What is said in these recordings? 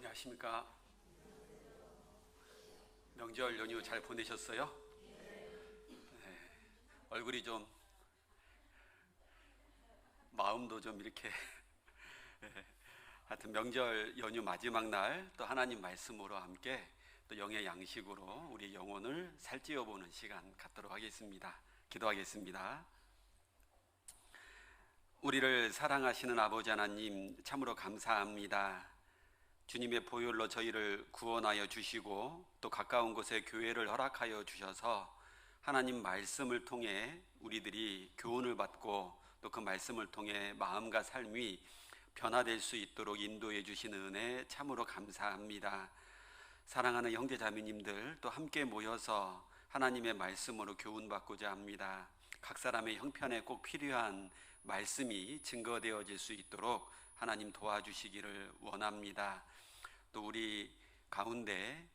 안녕하십니까. 명절 연휴 잘 보내셨어요? 네, 얼굴이 좀 마음도 좀 이렇게 네, 하여튼 명절 연휴 마지막 날 또 하나님 말씀으로 함께 또 영의 양식으로 우리 영혼을 살찌워 보는 시간 갖도록 하겠습니다. 기도하겠습니다. 우리를 사랑하시는 아버지 하나님, 참으로 감사합니다. 주님의 보혈로 저희를 구원하여 주시고 또 가까운 곳에 교회를 허락하여 주셔서 하나님 말씀을 통해 우리들이 교훈을 받고 또 그 말씀을 통해 마음과 삶이 변화될 수 있도록 인도해 주시는 은혜 참으로 감사합니다. 사랑하는 형제자매님들 또 함께 모여서 하나님의 말씀으로 교훈받고자 합니다. 각 사람의 형편에 꼭 필요한 말씀이 증거되어질 수 있도록 하나님 도와주시기를 원합니다. 또 우리 가운데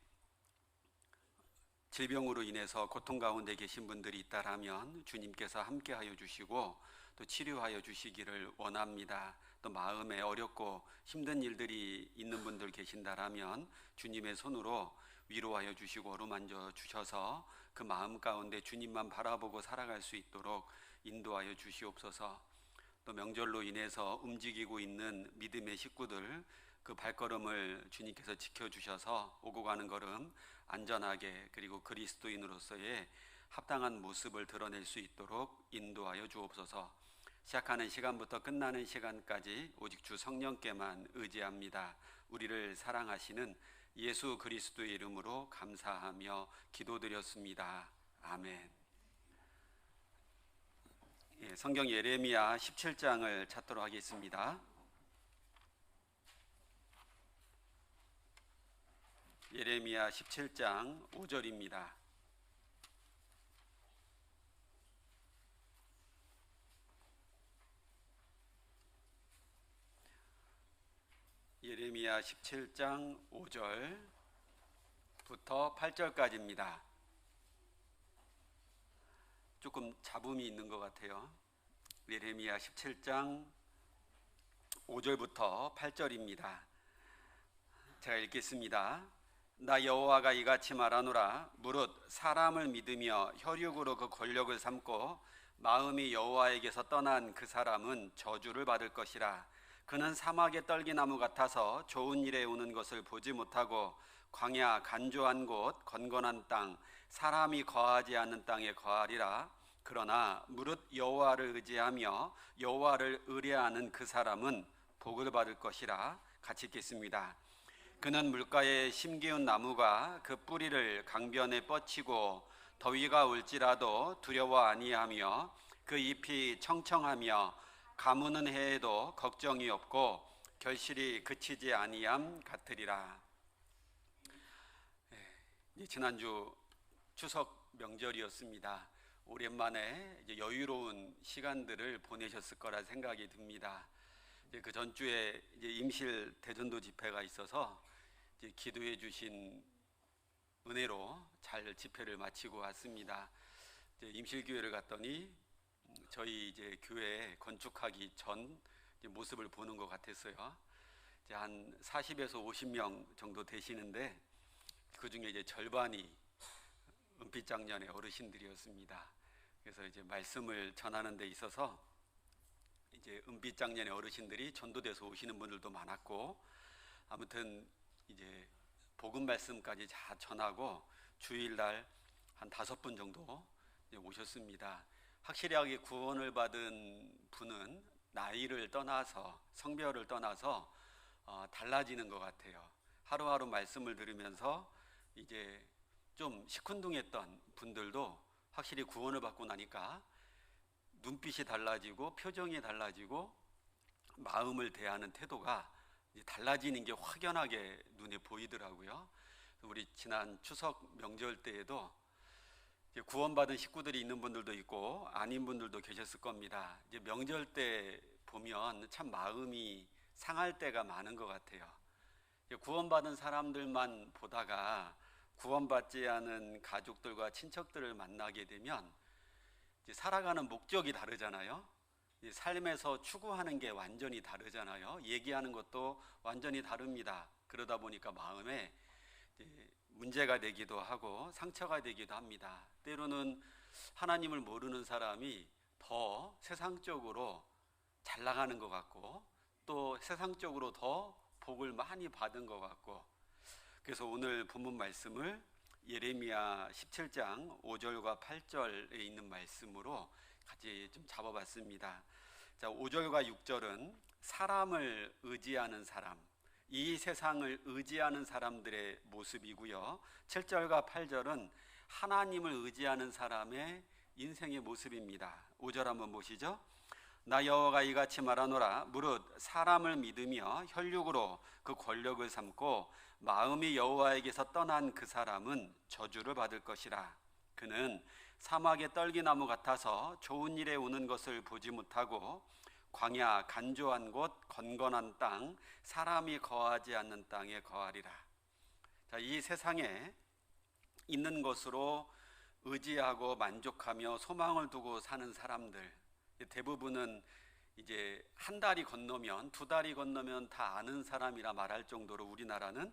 질병으로 인해서 고통 가운데 계신 분들이 있다라면 주님께서 함께하여 주시고 또 치료하여 주시기를 원합니다. 또 마음에 어렵고 힘든 일들이 있는 분들 계신다라면 주님의 손으로 위로하여 주시고 어루만져 주셔서 그 마음 가운데 주님만 바라보고 살아갈 수 있도록 인도하여 주시옵소서. 또 명절로 인해서 움직이고 있는 믿음의 식구들 그 발걸음을 주님께서 지켜주셔서 오고 가는 걸음 안전하게 그리고 그리스도인으로서의 합당한 모습을 드러낼 수 있도록 인도하여 주옵소서. 시작하는 시간부터 끝나는 시간까지 오직 주 성령께만 의지합니다. 우리를 사랑하시는 예수 그리스도의 이름으로 감사하며 기도드렸습니다. 아멘. 성경 예레미야 17장을 찾도록 하겠습니다. 예레미야 17장 5절입니다. 예레미야 17장 5절부터 8절까지입니다. 조금 잡음이 있는 것 같아요. 예레미야 17장 5절부터 8절입니다. 제가 읽겠습니다. 나 여호와가 이같이 말하노라. 무릇 사람을 믿으며 혈육으로 그 권력을 삼고 마음이 여호와에게서 떠난 그 사람은 저주를 받을 것이라. 그는 사막의 떨기나무 같아서 좋은 일에 오는 것을 보지 못하고 광야 간조한 곳 건건한 땅 사람이 거하지 않는 땅에 거하리라. 그러나 무릇 여호와를 의지하며 여호와를 의뢰하는 그 사람은 복을 받을 것이라. 같이 읽겠습니다. 그는 물가에 심기운 나무가 그 뿌리를 강변에 뻗치고 더위가 올지라도 두려워 아니하며 그 잎이 청청하며 가무는 해에도 걱정이 없고 결실이 그치지 아니함 같으리라. 지난주 추석 명절이었습니다. 오랜만에 이제 여유로운 시간들을 보내셨을 거라 생각이 듭니다. 그 전주에 이제 임실 대전도 집회가 있어서 이제 기도해 주신 은혜로 잘 집회를 마치고 왔습니다. 이제 임실교회를 갔더니 저희 이제 교회 건축하기 전 모습을 보는 것 같았어요. 이제 한 40에서 50명 정도 되시는데 그 중에 이제 절반이 은빛장년의 어르신들이었습니다. 그래서 이제 말씀을 전하는 데 있어서 이제 은빛장년의 어르신들이 전도돼서 오시는 분들도 많았고 아무튼 이제 복음 말씀까지 다 전하고 주일날 한 5분 정도 오셨습니다. 확실하게 구원을 받은 분은 나이를 떠나서 성별을 떠나서 달라지는 것 같아요. 하루하루 말씀을 들으면서 이제 좀 시큰둥했던 분들도 확실히 구원을 받고 나니까 눈빛이 달라지고 표정이 달라지고 마음을 대하는 태도가 달라지는 게 확연하게 눈에 보이더라고요. 우리 지난 추석 명절 때에도 구원받은 식구들이 있는 분들도 있고 아닌 분들도 계셨을 겁니다. 이제 명절 때 보면 참 마음이 상할 때가 많은 것 같아요. 구원받은 사람들만 보다가 구원받지 않은 가족들과 친척들을 만나게 되면 이제 살아가는 목적이 다르잖아요. 삶에서 추구하는 게 완전히 다르잖아요. 얘기하는 것도 완전히 다릅니다. 그러다 보니까 마음에 문제가 되기도 하고 상처가 되기도 합니다. 때로는 하나님을 모르는 사람이 더 세상적으로 잘 나가는 것 같고 또 세상적으로 더 복을 많이 받은 것 같고, 그래서 오늘 본문 말씀을 예레미야 17장 5절과 8절에 있는 말씀으로 같이 좀 잡아봤습니다. 자, 5절과 6절은 사람을 의지하는 사람, 이 세상을 의지하는 사람들의 모습이고요. 7절과 8절은 하나님을 의지하는 사람의 인생의 모습입니다. 5절 한번 보시죠. 나 여호와가 이같이 말하노라. 무릇 사람을 믿으며 혈육으로 그 권력을 삼고 마음이 여호와에게서 떠난 그 사람은 저주를 받을 것이라. 그는 사막의 떨기나무 같아서 좋은 일에 오는 것을 보지 못하고 광야 간조한 곳 건건한 땅 사람이 거하지 않는 땅에 거하리라. 자, 이 세상에 있는 것으로 의지하고 만족하며 소망을 두고 사는 사람들, 대부분은 이제 한 달이 건너면 두 달이 건너면 다 아는 사람이라 말할 정도로 우리나라는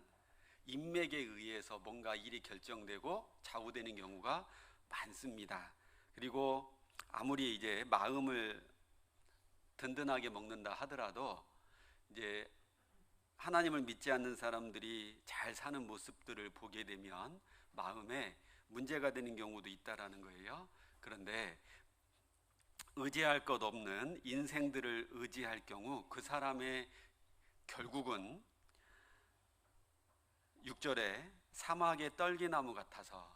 인맥에 의해서 뭔가 일이 결정되고 좌우되는 경우가 많습니다. 그리고 아무리 이제 마음을 든든하게 먹는다 하더라도 이제 하나님을 믿지 않는 사람들이 잘 사는 모습들을 보게 되면 마음에 문제가 되는 경우도 있다라는 거예요. 그런데 의지할 것 없는 인생들을 의지할 경우 그 사람의 결국은 6절에 사막의 떨기나무 같아서,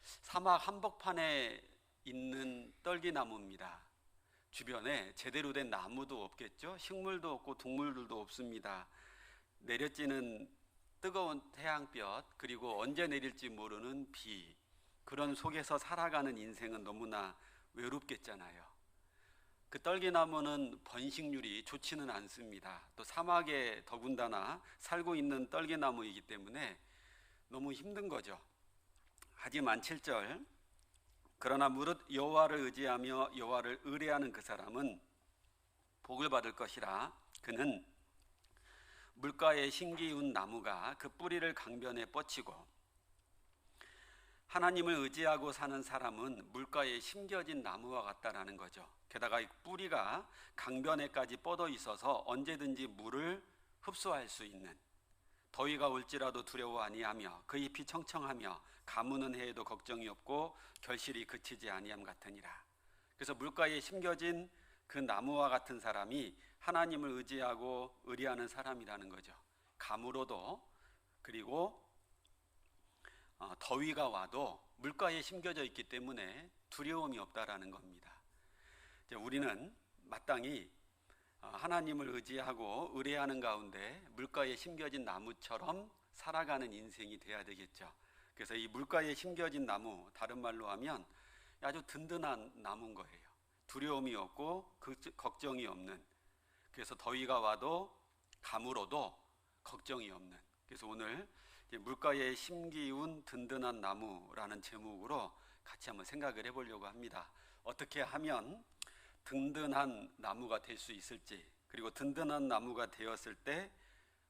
사막 한복판에 있는 떨기나무입니다. 주변에 제대로 된 나무도 없겠죠. 식물도 없고 동물들도 없습니다. 내려지는 뜨거운 태양볕, 그리고 언제 내릴지 모르는 비, 그런 속에서 살아가는 인생은 너무나 외롭겠잖아요. 그 떨기나무는 번식률이 좋지는 않습니다. 또 사막에 더군다나 살고 있는 떨기나무이기 때문에 너무 힘든 거죠. 하지만 7절, 그러나 무릇 여호와를 의지하며 여호와를 의뢰하는 그 사람은 복을 받을 것이라. 그는 물가에 심기운 나무가 그 뿌리를 강변에 뻗치고, 하나님을 의지하고 사는 사람은 물가에 심겨진 나무와 같다라는 거죠. 게다가 이 뿌리가 강변에까지 뻗어 있어서 언제든지 물을 흡수할 수 있는, 더위가 올지라도 두려워 아니하며 그 잎이 청청하며 가무는 해에도 걱정이 없고 결실이 그치지 아니함 같으니라. 그래서 물가에 심겨진 그 나무와 같은 사람이 하나님을 의지하고 의뢰하는 사람이라는 거죠. 가물어도, 그리고 더위가 와도 물가에 심겨져 있기 때문에 두려움이 없다라는 겁니다. 이제 우리는 마땅히 하나님을 의지하고 의뢰하는 가운데 물가에 심겨진 나무처럼 살아가는 인생이 돼야 되겠죠. 그래서 이 물가에 심겨진 나무, 다른 말로 하면 아주 든든한 나무인 거예요. 두려움이 없고 걱정이 없는, 그래서 더위가 와도 가물어도 걱정이 없는. 그래서 오늘 물가에 심기운 든든한 나무라는 제목으로 같이 한번 생각을 해보려고 합니다. 어떻게 하면 든든한 나무가 될 수 있을지, 그리고 든든한 나무가 되었을 때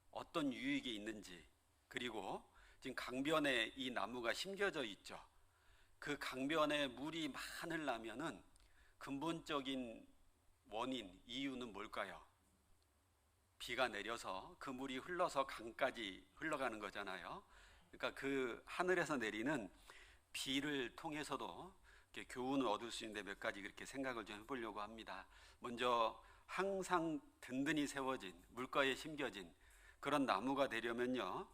어떤 유익이 있는지, 그리고 지금 강변에 이 나무가 심겨져 있죠. 그 강변에 물이 많으려면은 근본적인 원인, 이유는 뭘까요? 비가 내려서 그 물이 흘러서 강까지 흘러가는 거잖아요. 그러니까 그 하늘에서 내리는 비를 통해서도 이렇게 교훈을 얻을 수 있는데 몇 가지 그렇게 생각을 좀 해보려고 합니다. 먼저 항상 든든히 세워진, 물가에 심겨진 그런 나무가 되려면요,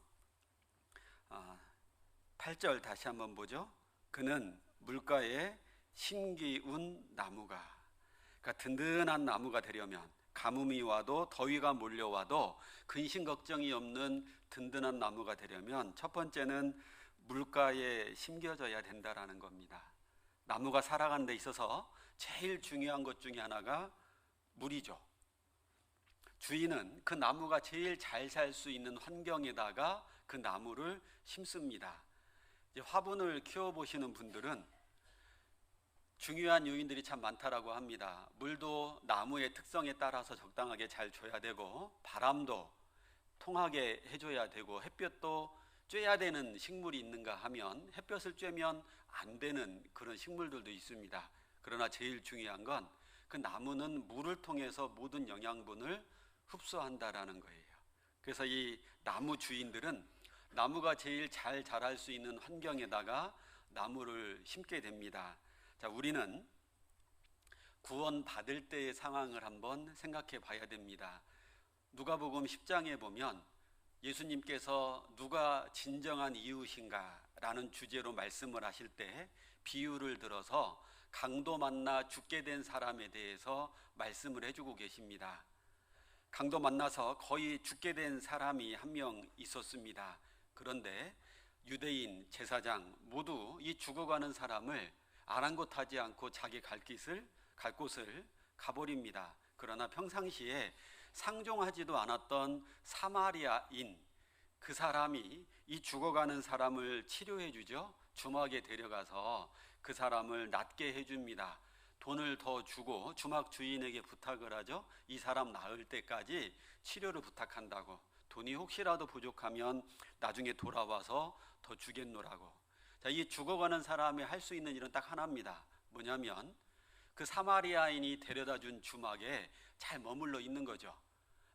8절 다시 한번 보죠. 그는 물가에 심기운 나무가, 그러니까 든든한 나무가 되려면, 가뭄이 와도 더위가 몰려와도 근심 걱정이 없는 든든한 나무가 되려면 첫 번째는 물가에 심겨져야 된다라는 겁니다. 나무가 살아가는 데 있어서 제일 중요한 것 중에 하나가 물이죠. 주인은 그 나무가 제일 잘 살 수 있는 환경에다가 그 나무를 심습니다. 이제 화분을 키워보시는 분들은 중요한 요인들이 참 많다라고 합니다. 물도 나무의 특성에 따라서 적당하게 잘 줘야 되고, 바람도 통하게 해줘야 되고, 햇볕도 쬐야 되는 식물이 있는가 하면 햇볕을 쬐면 안 되는 그런 식물들도 있습니다. 그러나 제일 중요한 건 그 나무는 물을 통해서 모든 영양분을 흡수한다라는 거예요. 그래서 이 나무 주인들은 나무가 제일 잘 자랄 수 있는 환경에다가 나무를 심게 됩니다. 자, 우리는 구원 받을 때의 상황을 한번 생각해 봐야 됩니다. 누가복음 10장에 보면 예수님께서 누가 진정한 이웃인가 라는 주제로 말씀을 하실 때 비유를 들어서 강도 만나 죽게 된 사람에 대해서 말씀을 해주고 계십니다. 강도 만나서 거의 죽게 된 사람이 한 명 있었습니다. 그런데 유대인 제사장 모두 이 죽어가는 사람을 아랑곳하지 않고 자기 갈 곳을 가버립니다. 그러나 평상시에 상종하지도 않았던 사마리아인 그 사람이 이 죽어가는 사람을 치료해 주죠. 주막에 데려가서 그 사람을 낫게 해줍니다. 돈을 더 주고 주막 주인에게 부탁을 하죠. 이 사람 나을 때까지 치료를 부탁한다고. 돈이 혹시라도 부족하면 나중에 돌아와서 더 주겠노라고. 자, 이 죽어가는 사람이 할 수 있는 일은 딱 하나입니다. 뭐냐면 그 사마리아인이 데려다 준 주막에 잘 머물러 있는 거죠.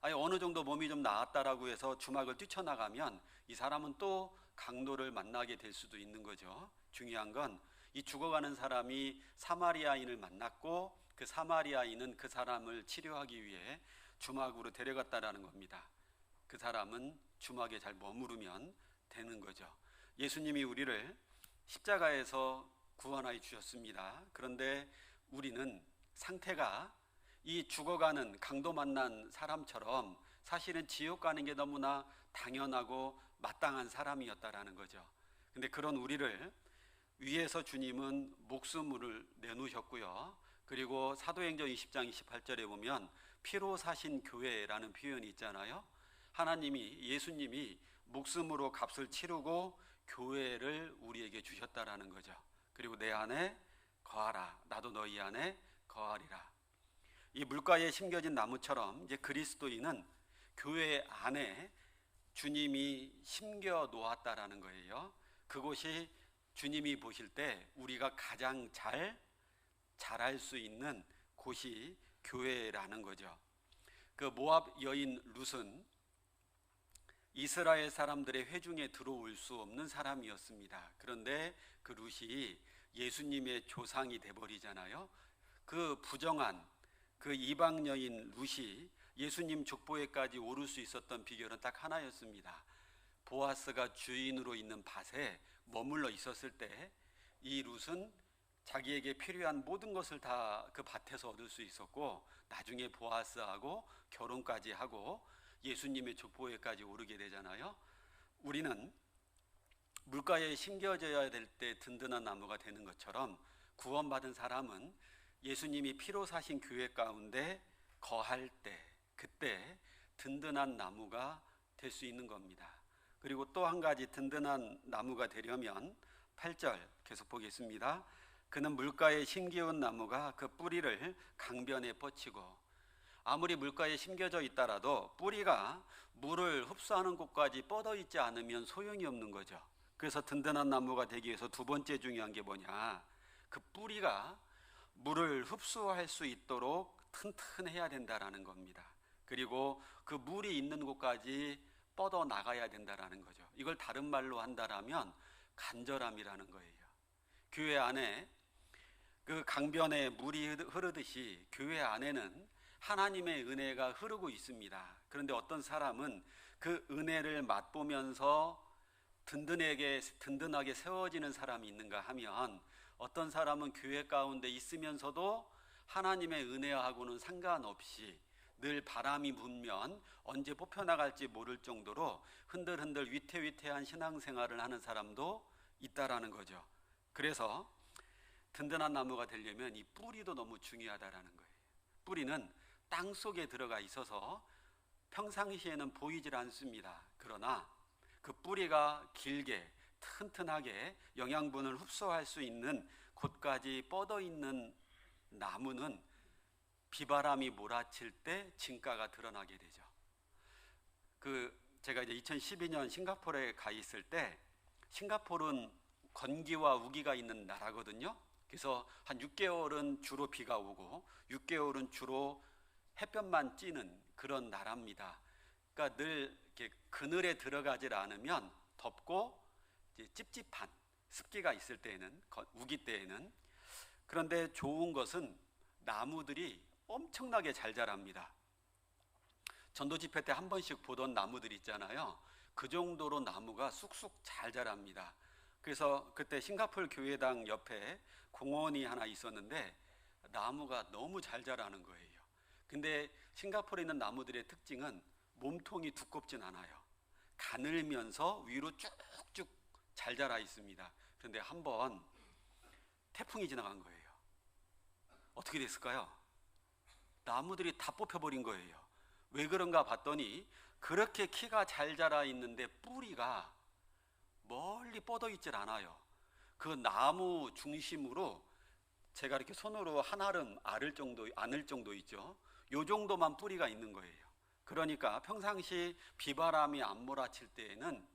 아니, 어느 정도 몸이 좀 나았다라고 해서 주막을 뛰쳐나가면 이 사람은 또 강도를 만나게 될 수도 있는 거죠. 중요한 건 이 죽어가는 사람이 사마리아인을 만났고 그 사마리아인은 그 사람을 치료하기 위해 주막으로 데려갔다라는 겁니다. 그 사람은 주막에 잘 머무르면 되는 거죠. 예수님이 우리를 십자가에서 구원하여 주셨습니다. 그런데 우리는 상태가 이 죽어가는 강도 만난 사람처럼 사실은 지옥 가는 게 너무나 당연하고 마땅한 사람이었다라는 거죠. 근데 그런 우리를 위에서 주님은 목숨을 내놓으셨고요. 그리고 사도행전 20장 28절에 보면 피로 사신 교회라는 표현이 있잖아요. 예수님이 목숨으로 값을 치르고 교회를 우리에게 주셨다라는 거죠. 그리고 내 안에 거하라. 나도 너희 안에 거하리라. 이 물가에 심겨진 나무처럼 이제 그리스도인은 교회 안에 주님이 심겨 놓았다라는 거예요. 그곳이 주님이 보실 때 우리가 가장 잘 자랄 수 있는 곳이 교회라는 거죠. 그 모압 여인 룻은 이스라엘 사람들의 회중에 들어올 수 없는 사람이었습니다. 그런데 그 룻이 예수님의 조상이 돼버리잖아요. 그 부정한 그 이방 여인 룻이 예수님 족보에까지 오를 수 있었던 비결은 딱 하나였습니다. 보아스가 주인으로 있는 밭에 머물러 있었을 때 이 룻은 자기에게 필요한 모든 것을 다 그 밭에서 얻을 수 있었고 나중에 보아스하고 결혼까지 하고 예수님의 족보에까지 오르게 되잖아요. 우리는 물가에 심겨져야 될 때 든든한 나무가 되는 것처럼 구원받은 사람은 예수님이 피로 사신 교회 가운데 거할 때 그때 든든한 나무가 될 수 있는 겁니다. 그리고 또 한 가지 든든한 나무가 되려면 8절 계속 보겠습니다. 그는 물가에 심기운 나무가 그 뿌리를 강변에 뻗치고. 아무리 물가에 심겨져 있더라도 뿌리가 물을 흡수하는 곳까지 뻗어 있지 않으면 소용이 없는 거죠. 그래서 든든한 나무가 되기 위해서 두 번째 중요한 게 뭐냐, 그 뿌리가 물을 흡수할 수 있도록 튼튼해야 된다라는 겁니다. 그리고 그 물이 있는 곳까지 뻗어 나가야 된다라는 거죠. 이걸 다른 말로 한다라면 간절함이라는 거예요. 교회 안에 그 강변에 물이 흐르듯이 교회 안에는 하나님의 은혜가 흐르고 있습니다. 그런데 어떤 사람은 그 은혜를 맛보면서 든든하게 세워지는 사람이 있는가 하면 어떤 사람은 교회 가운데 있으면서도 하나님의 은혜하고는 상관없이 늘 바람이 불면 언제 뽑혀나갈지 모를 정도로 흔들흔들 위태위태한 신앙생활을 하는 사람도 있다라는 거죠. 그래서 든든한 나무가 되려면 이 뿌리도 너무 중요하다라는 거예요. 뿌리는 땅 속에 들어가 있어서 평상시에는 보이질 않습니다. 그러나 그 뿌리가 길게 튼튼하게 영양분을 흡수할 수 있는 곳까지 뻗어 있는 나무는 비바람이 몰아칠 때 진가가 드러나게 되죠. 제가 이제 2012년 싱가포르에 가 있을 때, 싱가포르는 건기와 우기가 있는 나라거든요. 그래서 한 6개월은 주로 비가 오고 6개월은 주로 햇볕만 찌는 그런 나라입니다. 그러니까 늘 이렇게 그늘에 들어가질 않으면 덥고 이제 찝찝한 습기가 있을 때에는, 우기 때에는. 그런데 좋은 것은 나무들이 엄청나게 잘 자랍니다. 전도 집회 때 한 번씩 보던 나무들 있잖아요. 그 정도로 나무가 쑥쑥 잘 자랍니다. 그래서 그때 싱가포르 교회당 옆에 공원이 하나 있었는데 나무가 너무 잘 자라는 거예요. 근데 싱가포르에 있는 나무들의 특징은 몸통이 두껍진 않아요. 가늘면서 위로 쭉쭉 잘 자라 있습니다. 그런데 한번 태풍이 지나간 거예요. 어떻게 됐을까요? 나무들이 다 뽑혀버린 거예요. 왜 그런가 봤더니 그렇게 키가 잘 자라 있는데 뿌리가 멀리 뻗어 있질 않아요. 그 나무 중심으로 제가 이렇게 손으로 한 알음 안을 정도 있죠. 요 정도만 뿌리가 있는 거예요. 그러니까 평상시 비바람이 안 몰아칠 때에는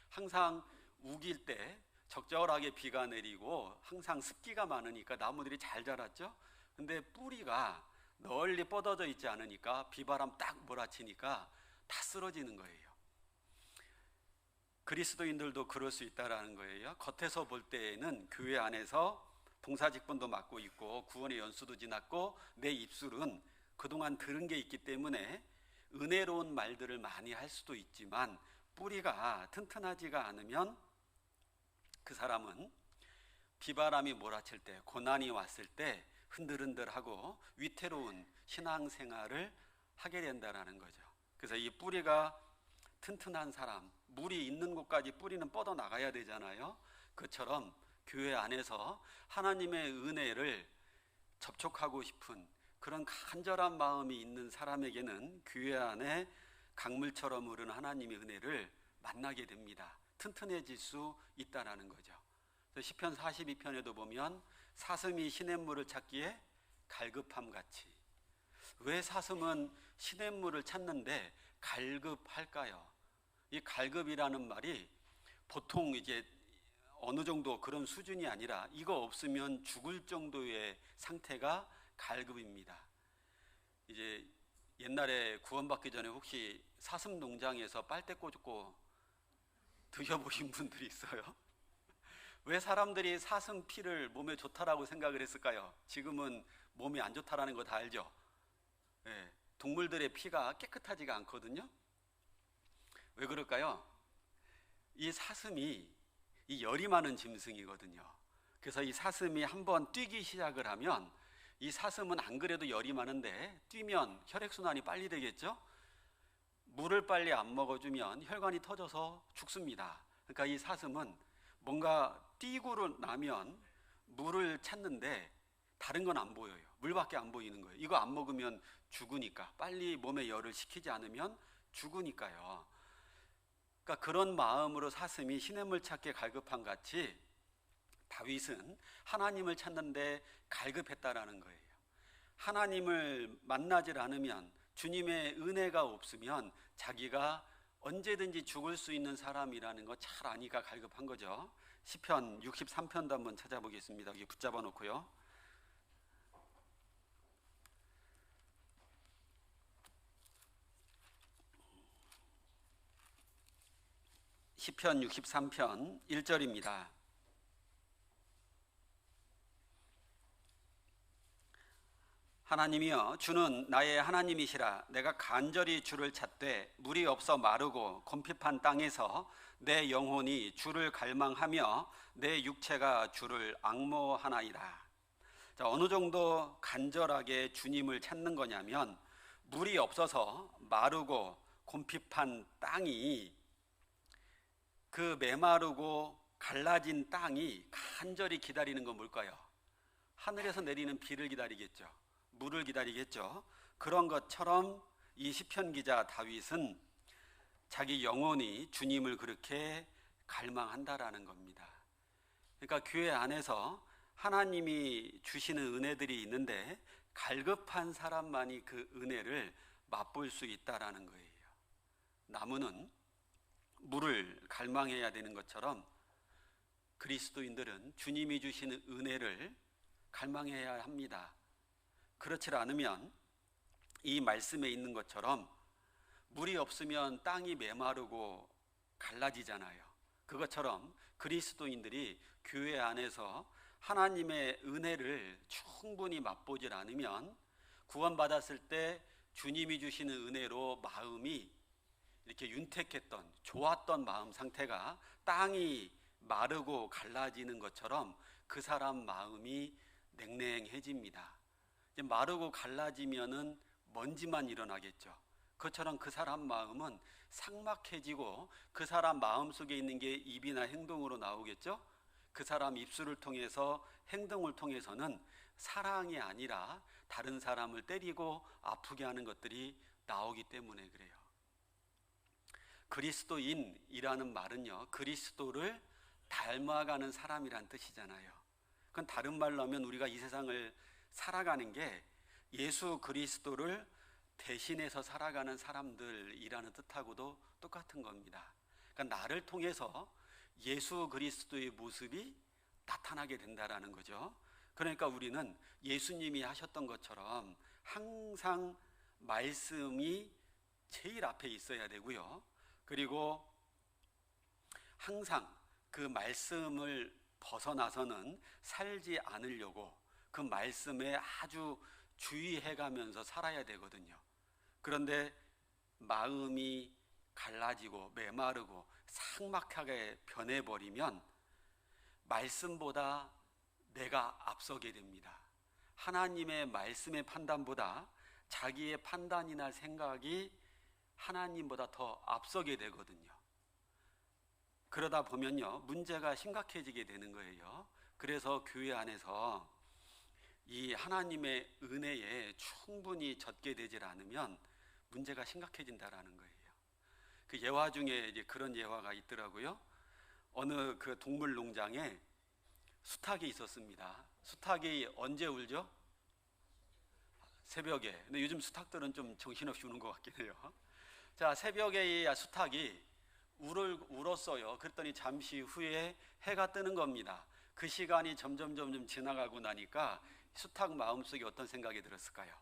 항상 우길 때 적절하게 비가 내리고 항상 습기가 많으니까 나무들이 잘 자랐죠. 근데 뿌리가 널리 뻗어져 있지 않으니까 비바람 딱 몰아치니까 다 쓰러지는 거예요. 그리스도인들도 그럴 수 있다라는 거예요. 겉에서 볼 때에는 교회 안에서 봉사직분도 맡고 있고 구원의 연수도 지났고 내 입술은 그동안 들은 게 있기 때문에 은혜로운 말들을 많이 할 수도 있지만 뿌리가 튼튼하지가 않으면 그 사람은 비바람이 몰아칠 때, 고난이 왔을 때 흔들흔들하고 위태로운 신앙생활을 하게 된다는 거죠. 그래서 이 뿌리가 튼튼한 사람, 물이 있는 곳까지 뿌리는 뻗어 나가야 되잖아요. 그처럼 교회 안에서 하나님의 은혜를 접촉하고 싶은 그런 간절한 마음이 있는 사람에게는 교회 안에 강물처럼 흐르는 하나님의 은혜를 만나게 됩니다. 튼튼해질 수 있다는 거죠. 시편 42편에도 보면 사슴이 시냇물을 찾기에 갈급함 같이. 왜 사슴은 시냇물을 찾는데 갈급할까요? 이 갈급이라는 말이 보통 이제 어느 정도 그런 수준이 아니라 이거 없으면 죽을 정도의 상태가 갈급입니다. 이제 옛날에 구원받기 전에 혹시 사슴 농장에서 빨대 꽂고 드셔보신 분들이 있어요? 왜 사람들이 사슴 피를 몸에 좋다라고 생각을 했을까요? 지금은 몸이 안 좋다라는 거 다 알죠? 네, 동물들의 피가 깨끗하지가 않거든요. 왜 그럴까요? 이 사슴이 이 열이 많은 짐승이거든요. 그래서 이 사슴이 한번 뛰기 시작을 하면 이 사슴은 안 그래도 열이 많은데 뛰면 혈액순환이 빨리 되겠죠? 물을 빨리 안 먹어주면 혈관이 터져서 죽습니다. 그러니까 이 사슴은 뭔가 뛰고 나면 물을 찾는데 다른 건 안 보여요. 물밖에 안 보이는 거예요. 이거 안 먹으면 죽으니까, 빨리 몸에 열을 식히지 않으면 죽으니까요. 그러니까 그런 마음으로 사슴이 시냇물 찾기에 갈급한 같이 다윗은 하나님을 찾는데 갈급했다라는 거예요. 하나님을 만나질 않으면, 주님의 은혜가 없으면 자기가 언제든지 죽을 수 있는 사람이라는 거 잘 아니까 갈급한 거죠. 시편 63편도 한번 찾아보겠습니다. 여기 붙잡아 놓고요. 시편 63편 1절입니다. 하나님이여, 주는 나의 하나님이시라. 내가 간절히 주를 찾되 물이 없어 마르고 곰핍한 땅에서 내 영혼이 주를 갈망하며 내 육체가 주를 앙모하나이다. 자, 어느 정도 간절하게 주님을 찾는 거냐면, 물이 없어서 마르고 곰핍한 땅이, 그 메마르고 갈라진 땅이 간절히 기다리는 건 뭘까요? 하늘에서 내리는 비를 기다리겠죠. 물을 기다리겠죠. 그런 것처럼 이 시편 기자 다윗은 자기 영혼이 주님을 그렇게 갈망한다라는 겁니다. 그러니까 교회 안에서 하나님이 주시는 은혜들이 있는데 갈급한 사람만이 그 은혜를 맛볼 수 있다라는 거예요. 나무는 물을 갈망해야 되는 것처럼 그리스도인들은 주님이 주시는 은혜를 갈망해야 합니다. 그렇지 않으면 이 말씀에 있는 것처럼 물이 없으면 땅이 메마르고 갈라지잖아요. 그것처럼 그리스도인들이 교회 안에서 하나님의 은혜를 충분히 맛보질 않으면 구원받았을 때 주님이 주시는 은혜로 마음이 이렇게 윤택했던 좋았던 마음 상태가 땅이 마르고 갈라지는 것처럼 그 사람 마음이 냉랭해집니다. 이제 마르고 갈라지면은 먼지만 일어나겠죠. 그것처럼 그 사람 마음은 삭막해지고 그 사람 마음 속에 있는 게 입이나 행동으로 나오겠죠. 그 사람 입술을 통해서 행동을 통해서는 사랑이 아니라 다른 사람을 때리고 아프게 하는 것들이 나오기 때문에 그래요. 그리스도인이라는 말은요, 그리스도를 닮아가는 사람이란 뜻이잖아요. 그건 다른 말로 하면 우리가 이 세상을 살아가는 게 예수 그리스도를 대신해서 살아가는 사람들이라는 뜻하고도 똑같은 겁니다. 그러니까 나를 통해서 예수 그리스도의 모습이 나타나게 된다라는 거죠. 그러니까 우리는 예수님이 하셨던 것처럼 항상 말씀이 제일 앞에 있어야 되고요. 그리고 항상 그 말씀을 벗어나서는 살지 않으려고 그 말씀에 아주 주의해가면서 살아야 되거든요. 그런데 마음이 갈라지고 메마르고 삭막하게 변해버리면 말씀보다 내가 앞서게 됩니다. 하나님의 말씀의 판단보다 자기의 판단이나 생각이 하나님보다 더 앞서게 되거든요. 그러다 보면요, 문제가 심각해지게 되는 거예요. 그래서 교회 안에서 이 하나님의 은혜에 충분히 젖게 되질 않으면 문제가 심각해진다라는 거예요. 그 예화 중에 이제 그런 예화가 있더라고요. 어느 그 동물 농장에 수탉이 있었습니다. 수탉이 언제 울죠? 새벽에. 근데 요즘 수탉들은 좀 정신없이 우는 것 같긴 해요. 자, 새벽에 이 수탉이 울었어요. 그랬더니 잠시 후에 해가 뜨는 겁니다. 그 시간이 점점 지나가고 나니까 수탉 마음속에 어떤 생각이 들었을까요?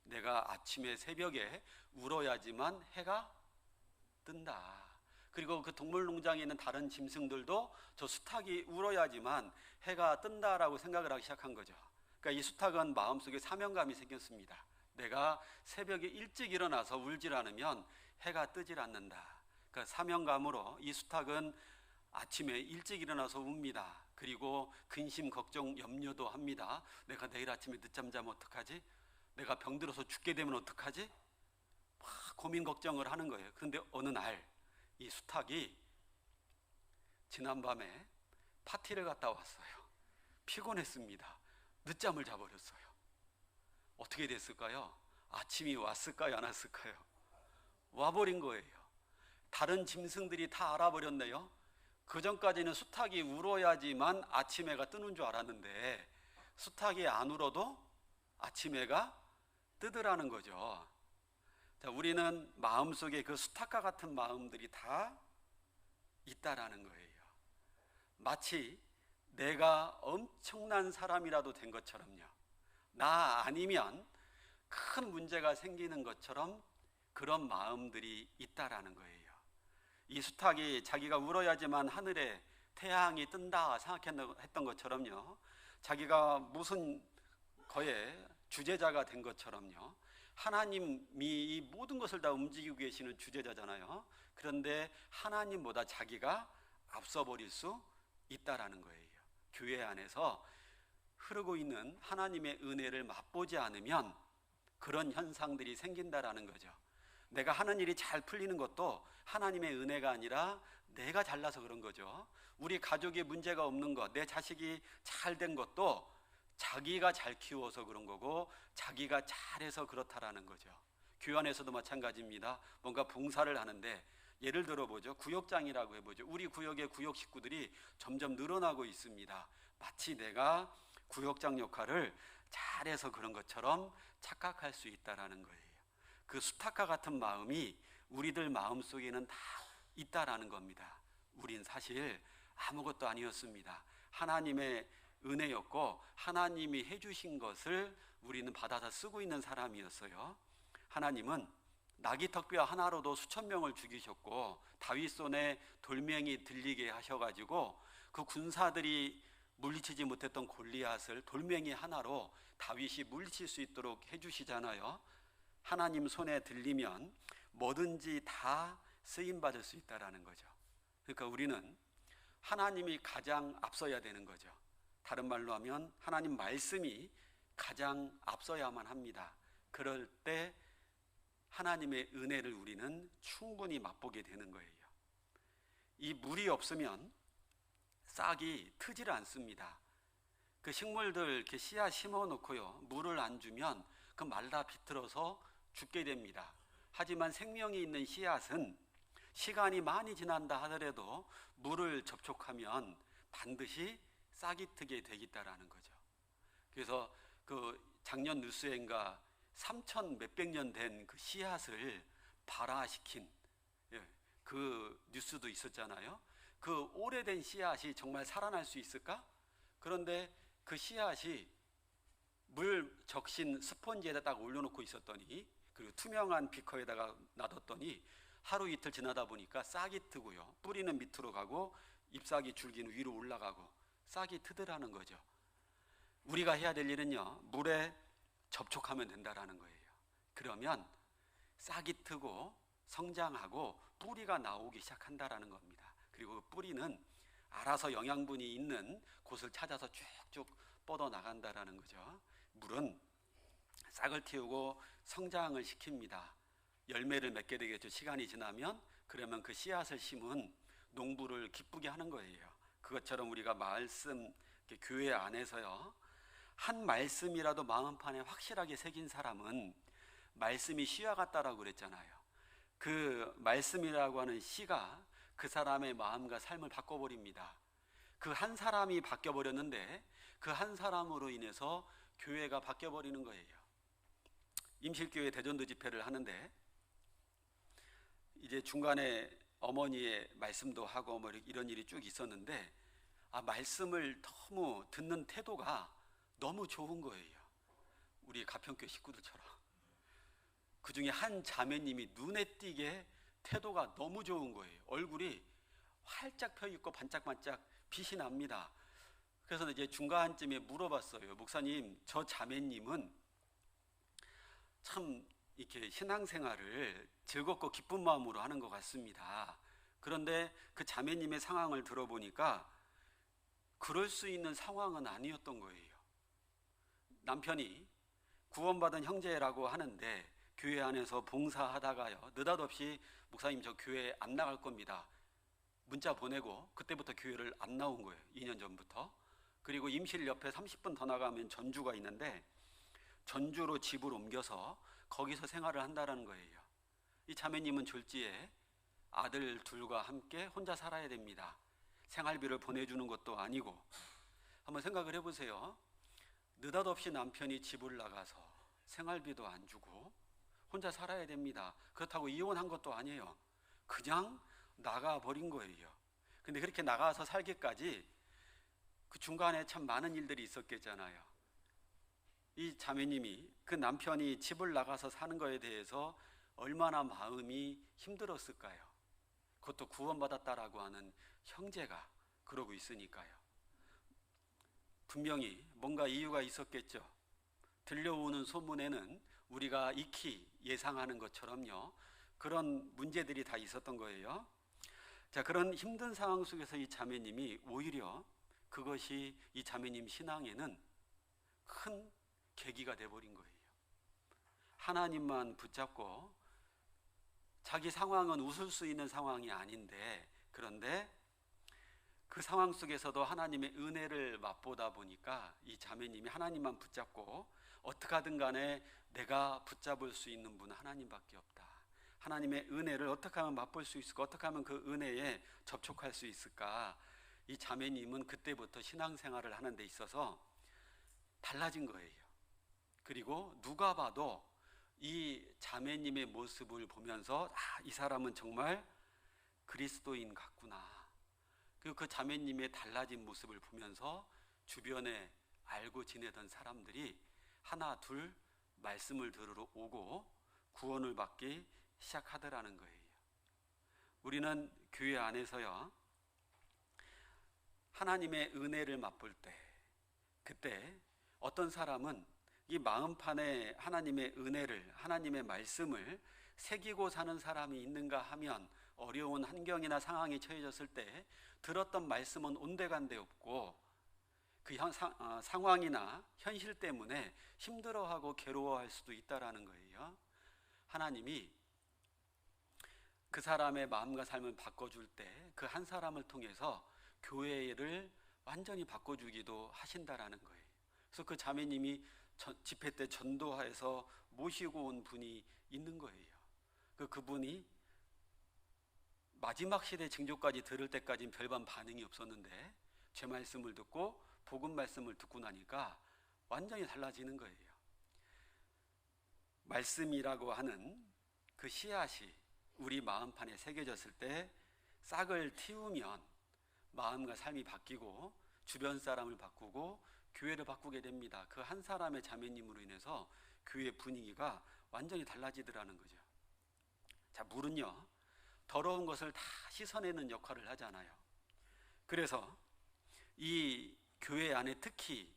내가 아침에 새벽에 울어야지만 해가 뜬다. 그리고 그 동물농장에 있는 다른 짐승들도 저 수탉이 울어야지만 해가 뜬다라고 생각을 하기 시작한 거죠. 그러니까 이 수탉은 마음속에 사명감이 생겼습니다. 내가 새벽에 일찍 일어나서 울질 않으면 해가 뜨질 않는다. 그 사명감으로 이 수탉은 아침에 일찍 일어나서 웁니다. 그리고 근심, 걱정, 염려도 합니다. 내가 내일 아침에 늦잠 자면 어떡하지? 내가 병들어서 죽게 되면 어떡하지? 막 고민 걱정을 하는 거예요. 그런데 어느 날 이 수탉이 지난밤에 파티를 갔다 왔어요. 피곤했습니다. 늦잠을 자버렸어요. 어떻게 됐을까요? 아침이 왔을까요? 안 왔을까요? 와버린 거예요. 다른 짐승들이 다 알아버렸네요. 그 전까지는 수탉이 울어야지만 아침 해가 뜨는 줄 알았는데 수탉이 안 울어도 아침 해가 뜨더라는 거죠. 자, 우리는 마음속에 그 수탉과 같은 마음들이 다 있다라는 거예요. 마치 내가 엄청난 사람이라도 된 것처럼요. 나 아니면 큰 문제가 생기는 것처럼 그런 마음들이 있다라는 거예요. 이 수탉이 자기가 울어야지만 하늘에 태양이 뜬다 생각했던 것처럼요. 자기가 무슨 거에 주재자가 된 것처럼요. 하나님이 이 모든 것을 다 움직이고 계시는 주재자잖아요. 그런데 하나님보다 자기가 앞서 버릴 수 있다라는 거예요. 교회 안에서 흐르고 있는 하나님의 은혜를 맛보지 않으면 그런 현상들이 생긴다라는 거죠. 내가 하는 일이 잘 풀리는 것도 하나님의 은혜가 아니라 내가 잘나서 그런 거죠. 우리 가족에 문제가 없는 것, 내 자식이 잘 된 것도 자기가 잘 키워서 그런 거고 자기가 잘해서 그렇다라는 거죠. 교회 안에서도 마찬가지입니다. 뭔가 봉사를 하는데 예를 들어보죠. 구역장이라고 해보죠. 우리 구역의 구역 식구들이 점점 늘어나고 있습니다. 마치 내가 구역장 역할을 잘해서 그런 것처럼 착각할 수 있다라는 거예요. 그 수탉과 같은 마음이 우리들 마음속에는 다 있다라는 겁니다. 우린 사실 아무것도 아니었습니다. 하나님의 은혜였고 하나님이 해주신 것을 우리는 받아서 쓰고 있는 사람이었어요. 하나님은 나귀턱뼈 하나로도 수천 명을 죽이셨고 다윗 손에 돌멩이 들리게 하셔가지고 그 군사들이 물리치지 못했던 골리앗을 돌멩이 하나로 다윗이 물리칠 수 있도록 해주시잖아요. 하나님 손에 들리면 뭐든지 다 쓰임받을 수 있다라는 거죠. 그러니까 우리는 하나님이 가장 앞서야 되는 거죠. 다른 말로 하면 하나님 말씀이 가장 앞서야만 합니다. 그럴 때 하나님의 은혜를 우리는 충분히 맛보게 되는 거예요. 이 물이 없으면 싹이 트질 않습니다. 그 식물들 이렇게 씨앗 심어 놓고요, 물을 안 주면 그 말라 비틀어서 죽게 됩니다. 하지만 생명이 있는 씨앗은 시간이 많이 지난다 하더라도 물을 접촉하면 반드시 싹이 트게 되겠다라는 거죠. 그래서 그 작년 뉴스엔가 3천 몇백 년 된 그 씨앗을 발화시킨 그 뉴스도 있었잖아요. 그 오래된 씨앗이 정말 살아날 수 있을까? 그런데 그 씨앗이 물 적신 스펀지에다 딱 올려놓고 있었더니, 그리고 투명한 비커에다가 놔뒀더니 하루 이틀 지나다 보니까 싹이 트고요, 뿌리는 밑으로 가고 잎사귀 줄기는 위로 올라가고 싹이 트더라는 거죠. 우리가 해야 될 일은요, 물에 접촉하면 된다라는 거예요. 그러면 싹이 트고 성장하고 뿌리가 나오기 시작한다라는 겁니다. 그리고 그 뿌리는 알아서 영양분이 있는 곳을 찾아서 쭉쭉 뻗어나간다라는 거죠. 물은 싹을 틔우고 성장을 시킵니다. 열매를 맺게 되겠죠. 시간이 지나면. 그러면 그 씨앗을 심은 농부를 기쁘게 하는 거예요. 그것처럼 우리가 말씀, 교회 안에서요, 한 말씀이라도 마음판에 확실하게 새긴 사람은 말씀이 씨와 같다라고 그랬잖아요. 그 말씀이라고 하는 씨가 그 사람의 마음과 삶을 바꿔버립니다. 그 한 사람이 바뀌어버렸는데 그 한 사람으로 인해서 교회가 바뀌어버리는 거예요. 임실교회 대전도 집회를 하는데 이제 중간에 어머니의 말씀도 하고 뭐 이런 일이 쭉 있었는데, 말씀을 너무 듣는 태도가 너무 좋은 거예요. 우리 가평교 식구들처럼. 그 중에 한 자매님이 눈에 띄게 태도가 너무 좋은 거예요. 얼굴이 활짝 펴 있고 반짝반짝 빛이 납니다. 그래서 이제 중간쯤에 물어봤어요. 목사님, 저 자매님은 참 이렇게 신앙생활을 즐겁고 기쁜 마음으로 하는 것 같습니다. 그런데 그 자매님의 상황을 들어보니까 그럴 수 있는 상황은 아니었던 거예요. 남편이 구원받은 형제라고 하는데 교회 안에서 봉사하다가요, 느닷없이 목사님 저 교회 안 나갈 겁니다. 문자 보내고 그때부터 교회를 안 나온 거예요. 2년 전부터. 그리고 임실 옆에 30분 더 나가면 전주가 있는데 전주로 집을 옮겨서 거기서 생활을 한다는 거예요. 이 자매님은 졸지에 아들 둘과 함께 혼자 살아야 됩니다. 생활비를 보내주는 것도 아니고. 한번 생각을 해보세요. 느닷없이 남편이 집을 나가서 생활비도 안 주고 혼자 살아야 됩니다. 그렇다고 이혼한 것도 아니에요. 그냥 나가버린 거예요. 근데 그렇게 나가서 살기까지 그 중간에 참 많은 일들이 있었겠잖아요. 이 자매님이 그 남편이 집을 나가서 사는 거에 대해서 얼마나 마음이 힘들었을까요? 그것도 구원받았다라고 하는 형제가 그러고 있으니까요. 분명히 뭔가 이유가 있었겠죠. 들려오는 소문에는 우리가 익히 예상하는 것처럼요, 그런 문제들이 다 있었던 거예요. 자, 그런 힘든 상황 속에서 이 자매님이 오히려 그것이 이 자매님 신앙에는 큰 계기가 돼버린 거예요. 하나님만 붙잡고, 자기 상황은 웃을 수 있는 상황이 아닌데, 그런데 그 상황 속에서도 하나님의 은혜를 맛보다 보니까 이 자매님이 하나님만 붙잡고 어떻게 하든 간에 내가 붙잡을 수 있는 분은 하나님밖에 없다. 하나님의 은혜를 어떻게 하면 맛볼 수 있을까? 어떻게 하면 그 은혜에 접촉할 수 있을까? 이 자매님은 그때부터 신앙생활을 하는 데 있어서 달라진 거예요. 그리고 누가 봐도 이 자매님의 모습을 보면서 이 사람은 정말 그리스도인 같구나. 그리고 그 자매님의 달라진 모습을 보면서 주변에 알고 지내던 사람들이 하나 둘 말씀을 들으러 오고 구원을 받기 시작하더라는 거예요. 우리는 교회 안에서요, 하나님의 은혜를 맛볼 때, 그때 어떤 사람은 이 마음판에 하나님의 은혜를, 하나님의 말씀을 새기고 사는 사람이 있는가 하면 어려운 환경이나 상황이 처해졌을 때 들었던 말씀은 온데간데 없고 그 상황이나 현실 때문에 힘들어하고 괴로워할 수도 있다라는 거예요. 하나님이 그 사람의 마음과 삶을 바꿔줄 때 그 한 사람을 통해서 교회를 완전히 바꿔주기도 하신다라는 거예요. 그래서 그 자매님이 집회 때 전도해서 모시고 온 분이 있는 거예요. 그분이 마지막 시대 징조까지 들을 때까지는 별반 반응이 없었는데 제 말씀을 듣고 복음 말씀을 듣고 나니까 완전히 달라지는 거예요. 말씀이라고 하는 그 씨앗이 우리 마음판에 새겨졌을 때 싹을 틔우면 마음과 삶이 바뀌고 주변 사람을 바꾸고 교회를 바꾸게 됩니다. 그 한 사람의 자매님으로 인해서 교회 분위기가 완전히 달라지더라는 거죠. 자, 물은요, 더러운 것을 다 씻어내는 역할을 하잖아요. 그래서 이 교회 안에 특히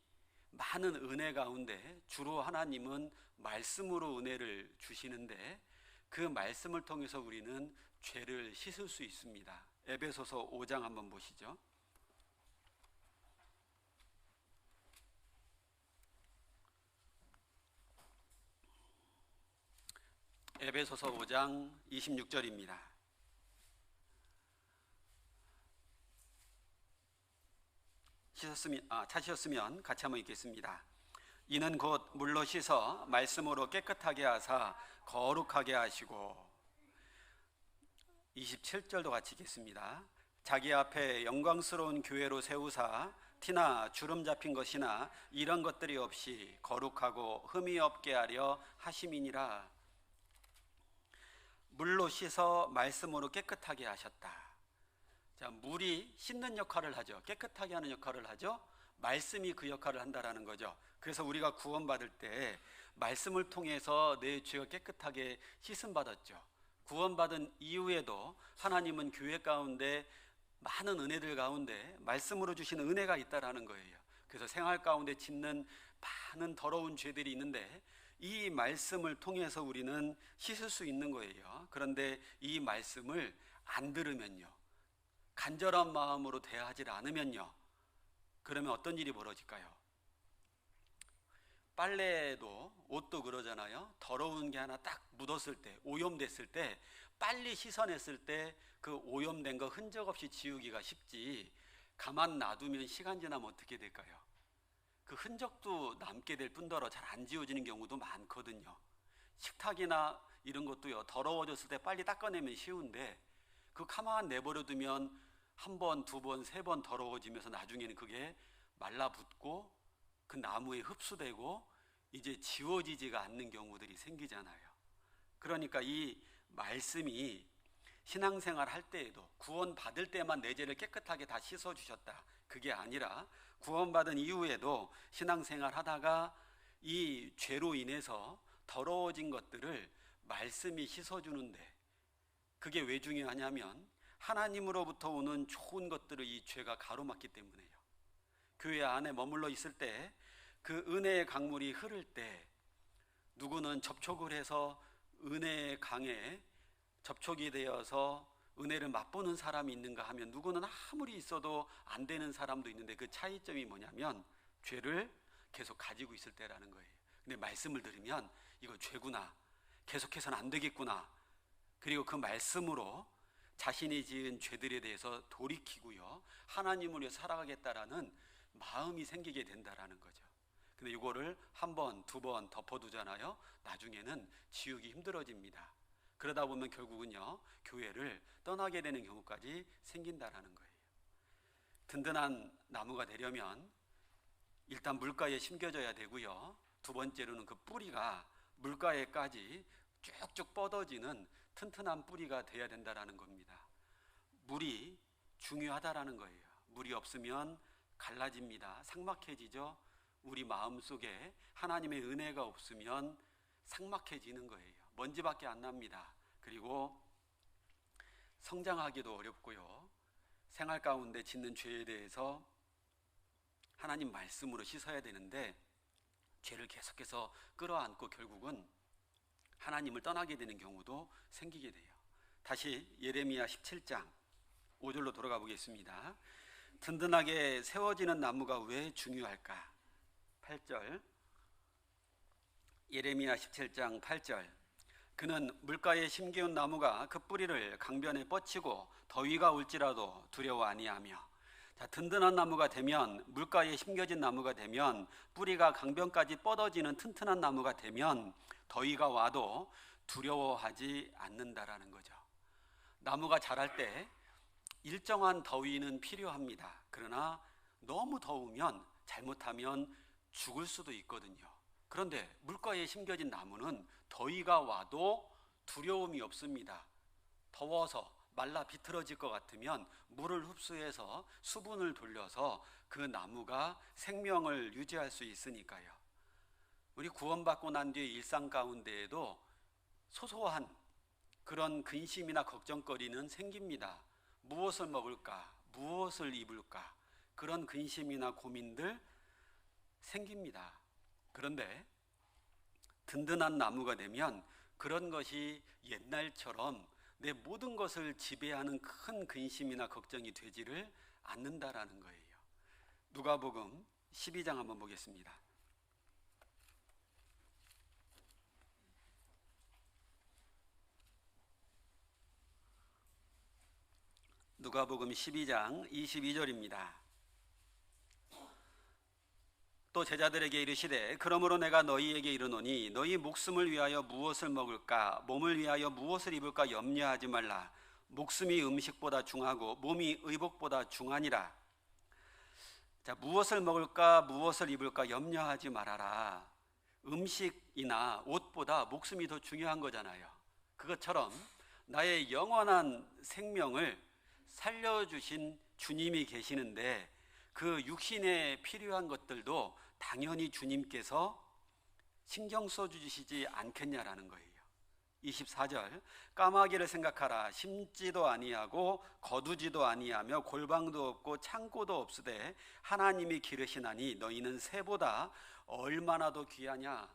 많은 은혜 가운데 주로 하나님은 말씀으로 은혜를 주시는데 그 말씀을 통해서 우리는 죄를 씻을 수 있습니다. 에베소서 5장 한번 보시죠. 에베소서 5장 26절입니다. 찾으셨으면 같이 한번 읽겠습니다. 이는 곧 물로 씻어 말씀으로 깨끗하게 하사 거룩하게 하시고, 27절도 같이 읽겠습니다. 자기 앞에 영광스러운 교회로 세우사 티나 주름 잡힌 것이나 이런 것들이 없이 거룩하고 흠이 없게 하려 하심이니라. 물로 씻어 말씀으로 깨끗하게 하셨다. 자, 물이 씻는 역할을 하죠. 깨끗하게 하는 역할을 하죠. 말씀이 그 역할을 한다라는 거죠. 그래서 우리가 구원받을 때 말씀을 통해서 내 죄가 깨끗하게 씻음 받았죠. 구원받은 이후에도 하나님은 교회 가운데 많은 은혜들 가운데 말씀으로 주신 은혜가 있다라는 거예요. 그래서 생활 가운데 짓는 많은 더러운 죄들이 있는데 이 말씀을 통해서 우리는 씻을 수 있는 거예요. 그런데 이 말씀을 안 들으면요, 간절한 마음으로 대하지 않으면요, 그러면 어떤 일이 벌어질까요? 빨래도 옷도 그러잖아요. 더러운 게 하나 딱 묻었을 때, 오염됐을 때 빨리 씻어냈을 때 그 오염된 거 흔적 없이 지우기가 쉽지, 가만 놔두면 시간 지나면 어떻게 될까요? 그 흔적도 남게 될 뿐더러 잘 안 지워지는 경우도 많거든요. 식탁이나 이런 것도요, 더러워졌을 때 빨리 닦아내면 쉬운데 그 가만 내버려두면 한 번, 두 번, 세 번 더러워지면서 나중에는 그게 말라붙고 그 나무에 흡수되고 이제 지워지지가 않는 경우들이 생기잖아요. 그러니까 이 말씀이 신앙생활 할 때에도 구원 받을 때만 내 죄를 깨끗하게 다 씻어주셨다, 그게 아니라 구원받은 이후에도 신앙생활 하다가 이 죄로 인해서 더러워진 것들을 말씀이 씻어주는데, 그게 왜 중요하냐면 하나님으로부터 오는 좋은 것들을 이 죄가 가로막기 때문에요. 교회 안에 머물러 있을 때 그 은혜의 강물이 흐를 때 누구는 접촉을 해서 은혜의 강에 접촉이 되어서 은혜를 맛보는 사람이 있는가 하면 누구는 아무리 있어도 안 되는 사람도 있는데 그 차이점이 뭐냐면 죄를 계속 가지고 있을 때라는 거예요. 근데 말씀을 들으면 이거 죄구나, 계속해서는 안 되겠구나, 그리고 그 말씀으로 자신이 지은 죄들에 대해서 돌이키고요, 하나님을 위해 살아가겠다라는 마음이 생기게 된다라는 거죠. 근데 이거를 한 번, 두 번 덮어두잖아요. 나중에는 지우기 힘들어집니다. 그러다 보면 결국은요, 교회를 떠나게 되는 경우까지 생긴다라는 거예요. 든든한 나무가 되려면 일단 물가에 심겨져야 되고요. 두 번째로는 그 뿌리가 물가에까지 쭉쭉 뻗어지는 튼튼한 뿌리가 돼야 된다는 겁니다. 물이 중요하다라는 거예요. 물이 없으면 갈라집니다. 삭막해지죠. 우리 마음속에 하나님의 은혜가 없으면 삭막해지는 거예요. 먼지밖에 안 납니다. 그리고 성장하기도 어렵고요. 생활 가운데 짓는 죄에 대해서 하나님 말씀으로 씻어야 되는데 죄를 계속해서 끌어안고 결국은 하나님을 떠나게 되는 경우도 생기게 돼요. 다시 예레미야 17장 5절로 돌아가 보겠습니다. 든든하게 세워지는 나무가 왜 중요할까? 8절, 예레미야 17장 8절. 그는 물가에 심기운 나무가 그 뿌리를 강변에 뻗치고 더위가 올지라도 두려워 아니하며. 자, 든든한 나무가 되면, 물가에 심겨진 나무가 되면, 뿌리가 강변까지 뻗어지는 튼튼한 나무가 되면 더위가 와도 두려워하지 않는다라는 거죠. 나무가 자랄 때 일정한 더위는 필요합니다. 그러나 너무 더우면 잘못하면 죽을 수도 있거든요. 그런데 물가에 심겨진 나무는 더위가 와도 두려움이 없습니다. 더워서 말라 비틀어질 것 같으면 물을 흡수해서 수분을 돌려서 그 나무가 생명을 유지할 수 있으니까요. 우리 구원받고 난 뒤에 일상 가운데에도 소소한 그런 근심이나 걱정거리는 생깁니다. 무엇을 먹을까? 무엇을 입을까? 그런 근심이나 고민들 생깁니다. 그런데 든든한 나무가 되면 그런 것이 옛날처럼 내 모든 것을 지배하는 큰 근심이나 걱정이 되지를 않는다라는 거예요. 누가복음 12장 한번 보겠습니다. 누가복음 12장 22절입니다. 또 제자들에게 이르시되 그러므로 내가 너희에게 이르노니 너희 목숨을 위하여 무엇을 먹을까 몸을 위하여 무엇을 입을까 염려하지 말라. 목숨이 음식보다 중하고 몸이 의복보다 중하니라. 자, 무엇을 먹을까 무엇을 입을까 염려하지 말아라. 음식이나 옷보다 목숨이 더 중요한 거잖아요. 그것처럼 나의 영원한 생명을 살려주신 주님이 계시는데 그 육신에 필요한 것들도 당연히 주님께서 신경 써주시지 않겠냐라는 거예요. 24절 까마귀를 생각하라. 심지도 아니하고 거두지도 아니하며 골방도 없고 창고도 없으되 하나님이 기르시나니 너희는 새보다 얼마나 더 귀하냐.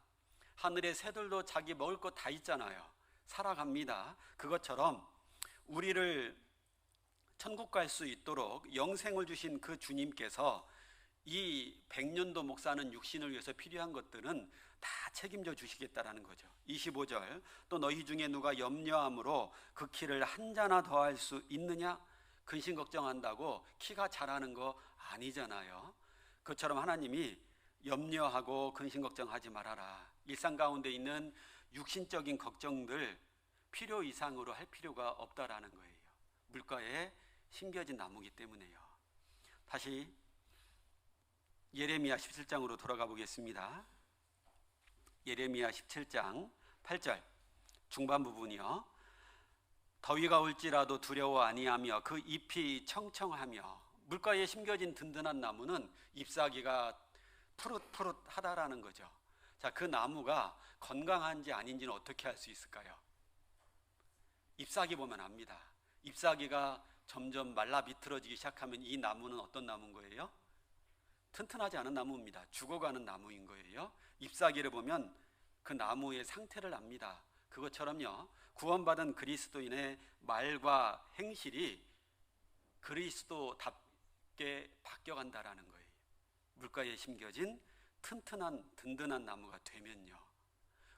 하늘의 새들도 자기 먹을 것 다 있잖아요. 살아갑니다. 그것처럼 우리를 천국 갈 수 있도록 영생을 주신 그 주님께서 이 100년도 목사는 육신을 위해서 필요한 것들은 다 책임져 주시겠다라는 거죠. 25절 또 너희 중에 누가 염려함으로 그 키를 한 자나 더할 수 있느냐? 근심 걱정한다고 키가 자라는 거 아니잖아요. 그처럼 하나님이 염려하고 근심 걱정하지 말아라. 일상 가운데 있는 육신적인 걱정들 필요 이상으로 할 필요가 없다라는 거예요. 물가에 심겨진 나무기 때문에요. 다시 예레미야 17장으로 돌아가 보겠습니다. 예레미야 17장 8절 중반 부분이요. 더위가 올지라도 두려워 아니하며 그 잎이 청청하며. 물가에 심겨진 든든한 나무는 잎사귀가 푸릇푸릇하다라는 거죠. 자, 그 나무가 건강한지 아닌지는 어떻게 알 수 있을까요? 잎사귀 보면 압니다. 잎사귀가 점점 말라 비틀어지기 시작하면 이 나무는 어떤 나무인 거예요? 튼튼하지 않은 나무입니다. 죽어가는 나무인 거예요. 잎사귀를 보면 그 나무의 상태를 압니다. 그것처럼요, 구원받은 그리스도인의 말과 행실이 그리스도답게 바뀌어간다라는 거예요. 물가에 심겨진 튼튼한 든든한 나무가 되면요,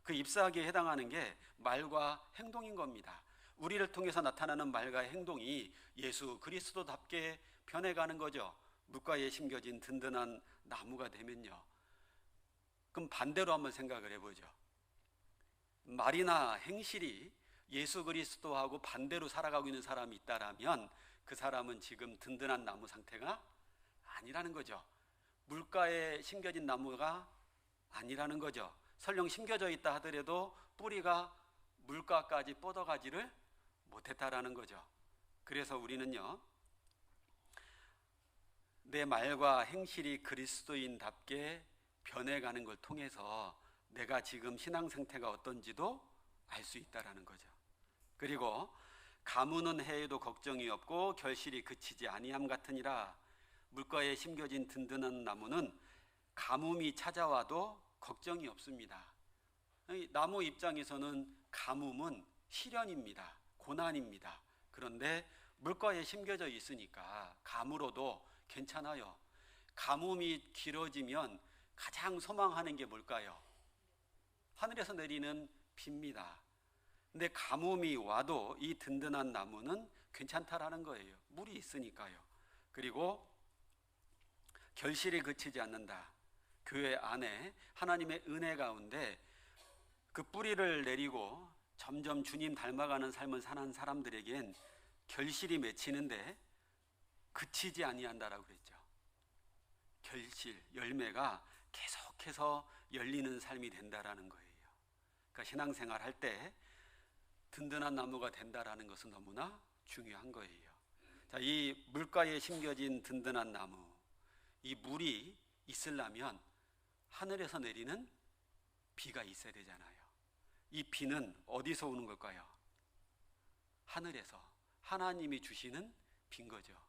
그 잎사귀에 해당하는 게 말과 행동인 겁니다. 우리를 통해서 나타나는 말과 행동이 예수 그리스도답게 변해가는 거죠. 물가에 심겨진 든든한 나무가 되면요. 그럼 반대로 한번 생각을 해보죠. 말이나 행실이 예수 그리스도하고 반대로 살아가고 있는 사람이 있다라면 그 사람은 지금 든든한 나무 상태가 아니라는 거죠. 물가에 심겨진 나무가 아니라는 거죠. 설령 심겨져 있다 하더라도 뿌리가 물가까지 뻗어가지를 못했다라는 거죠. 그래서 우리는요, 내 말과 행실이 그리스도인답게 변해가는 걸 통해서 내가 지금 신앙 상태가 어떤지도 알 수 있다라는 거죠. 그리고 가무는 해에도 걱정이 없고 결실이 그치지 아니함 같으니라. 물가에 심겨진 든든한 나무는 가뭄이 찾아와도 걱정이 없습니다. 나무 입장에서는 가뭄은 시련입니다. 고난입니다. 그런데 물가에 심겨져 있으니까 가물어도 괜찮아요. 가뭄이 길어지면 가장 소망하는 게 뭘까요? 하늘에서 내리는 비입니다. 근데 가뭄이 와도 이 든든한 나무는 괜찮다라는 거예요. 물이 있으니까요. 그리고 결실이 그치지 않는다. 교회 안에 하나님의 은혜 가운데 그 뿌리를 내리고 점점 주님 닮아가는 삶을 사는 사람들에겐 결실이 맺히는데 그치지 아니한다라고 그랬죠. 결실, 열매가 계속해서 열리는 삶이 된다라는 거예요. 그러니까 신앙생활 할 때 든든한 나무가 된다라는 것은 너무나 중요한 거예요. 자, 이 물가에 심겨진 든든한 나무, 이 물이 있으려면 하늘에서 내리는 비가 있어야 되잖아요. 이 비는 어디서 오는 걸까요? 하늘에서 하나님이 주시는 비인 거죠.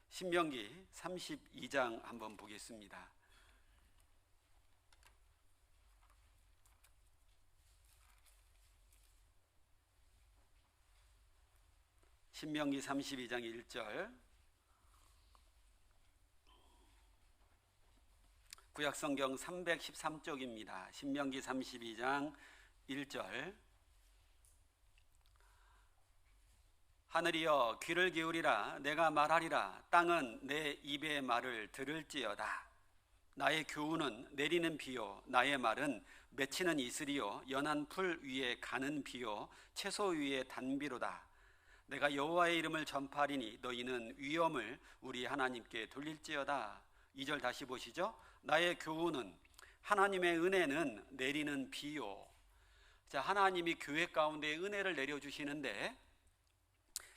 신명기 32장 한번 보겠습니다. 신명기 32장 1절, 구약성경 313쪽입니다. 신명기 32장 1절. 하늘이여 귀를 기울이라. 내가 말하리라. 땅은 내 입의 말을 들을지어다. 나의 교훈은 내리는 비요, 나의 말은 맺히는 이슬이요, 연한 풀 위에 가는 비요, 채소 위에 단비로다. 내가 여호와의 이름을 전파하리니 너희는 위엄을 우리 하나님께 돌릴지어다. 2절 다시 보시죠. 나의 교훈은, 하나님의 은혜는 내리는 비요. 자, 하나님이 교회 가운데 은혜를 내려주시는데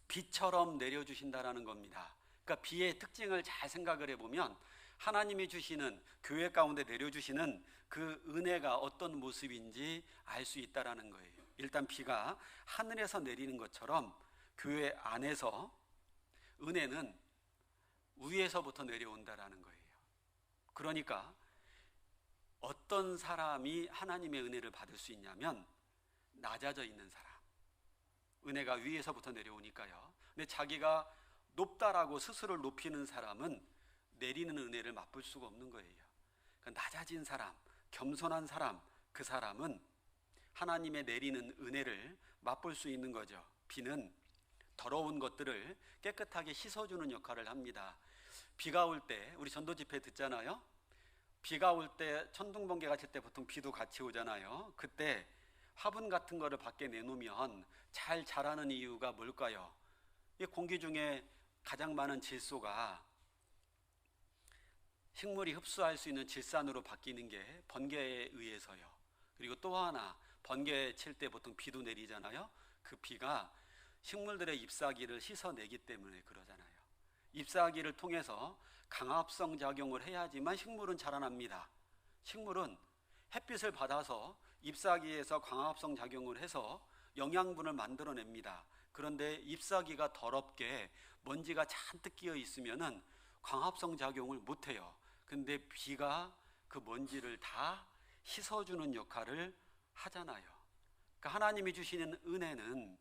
비처럼 내려주신다라는 겁니다. 그러니까 비의 특징을 잘 생각을 해보면 하나님이 주시는, 교회 가운데 내려주시는 그 은혜가 어떤 모습인지 알 수 있다라는 거예요. 일단 비가 하늘에서 내리는 것처럼 교회 안에서 은혜는 위에서부터 내려온다라는 거예요. 그러니까 어떤 사람이 하나님의 은혜를 받을 수 있냐면 낮아져 있는 사람. 은혜가 위에서부터 내려오니까요. 근데 자기가 높다라고 스스로를 높이는 사람은 내리는 은혜를 맛볼 수가 없는 거예요. 그러니까 낮아진 사람, 겸손한 사람, 그 사람은 하나님의 내리는 은혜를 맛볼 수 있는 거죠. 비는 더러운 것들을 깨끗하게 씻어주는 역할을 합니다. 비가 올 때 우리 전도 집회 듣잖아요. 비가 올 때 천둥번개가 칠 때 보통 비도 같이 오잖아요. 그때 화분 같은 거를 밖에 내놓으면 잘 자라는 이유가 뭘까요? 이 공기 중에 가장 많은 질소가 식물이 흡수할 수 있는 질산으로 바뀌는 게 번개에 의해서요. 그리고 또 하나, 번개 칠 때 보통 비도 내리잖아요. 그 비가 식물들의 잎사귀를 씻어내기 때문에 그러잖아요. 잎사귀를 통해서 강합성 작용을 해야지만 식물은 자라납니다. 식물은 햇빛을 받아서 잎사귀에서 광합성 작용을 해서 영양분을 만들어냅니다. 그런데 잎사귀가 더럽게 먼지가 잔뜩 끼어 있으면은 광합성 작용을 못해요. 근데 비가 그 먼지를 다 씻어주는 역할을 하잖아요. 그러니까 하나님이 주시는 은혜는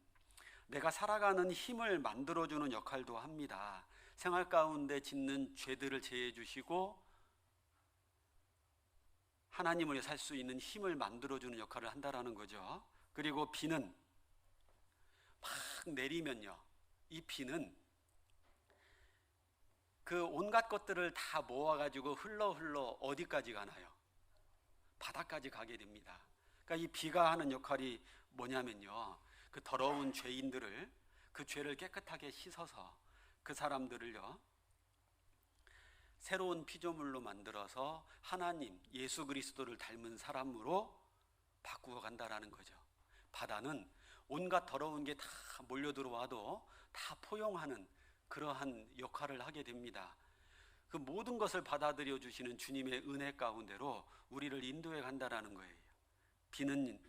내가 살아가는 힘을 만들어주는 역할도 합니다. 생활 가운데 짓는 죄들을 제해 주시고 하나님을 살 수 있는 힘을 만들어주는 역할을 한다라는 거죠. 그리고 비는 막 내리면요, 이 비는 그 온갖 것들을 다 모아가지고 흘러 어디까지 가나요? 바다까지 가게 됩니다. 그러니까 이 비가 하는 역할이 뭐냐면요, 그 더러운 죄인들을, 그 죄를 깨끗하게 씻어서 그 사람들을요 새로운 피조물로 만들어서 하나님, 예수 그리스도를 닮은 사람으로 바꾸어 간다라는 거죠. 바다는 온갖 더러운 게 다 몰려 들어와도 다 포용하는 그러한 역할을 하게 됩니다. 그 모든 것을 받아들여 주시는 주님의 은혜 가운데로 우리를 인도해 간다라는 거예요. 비는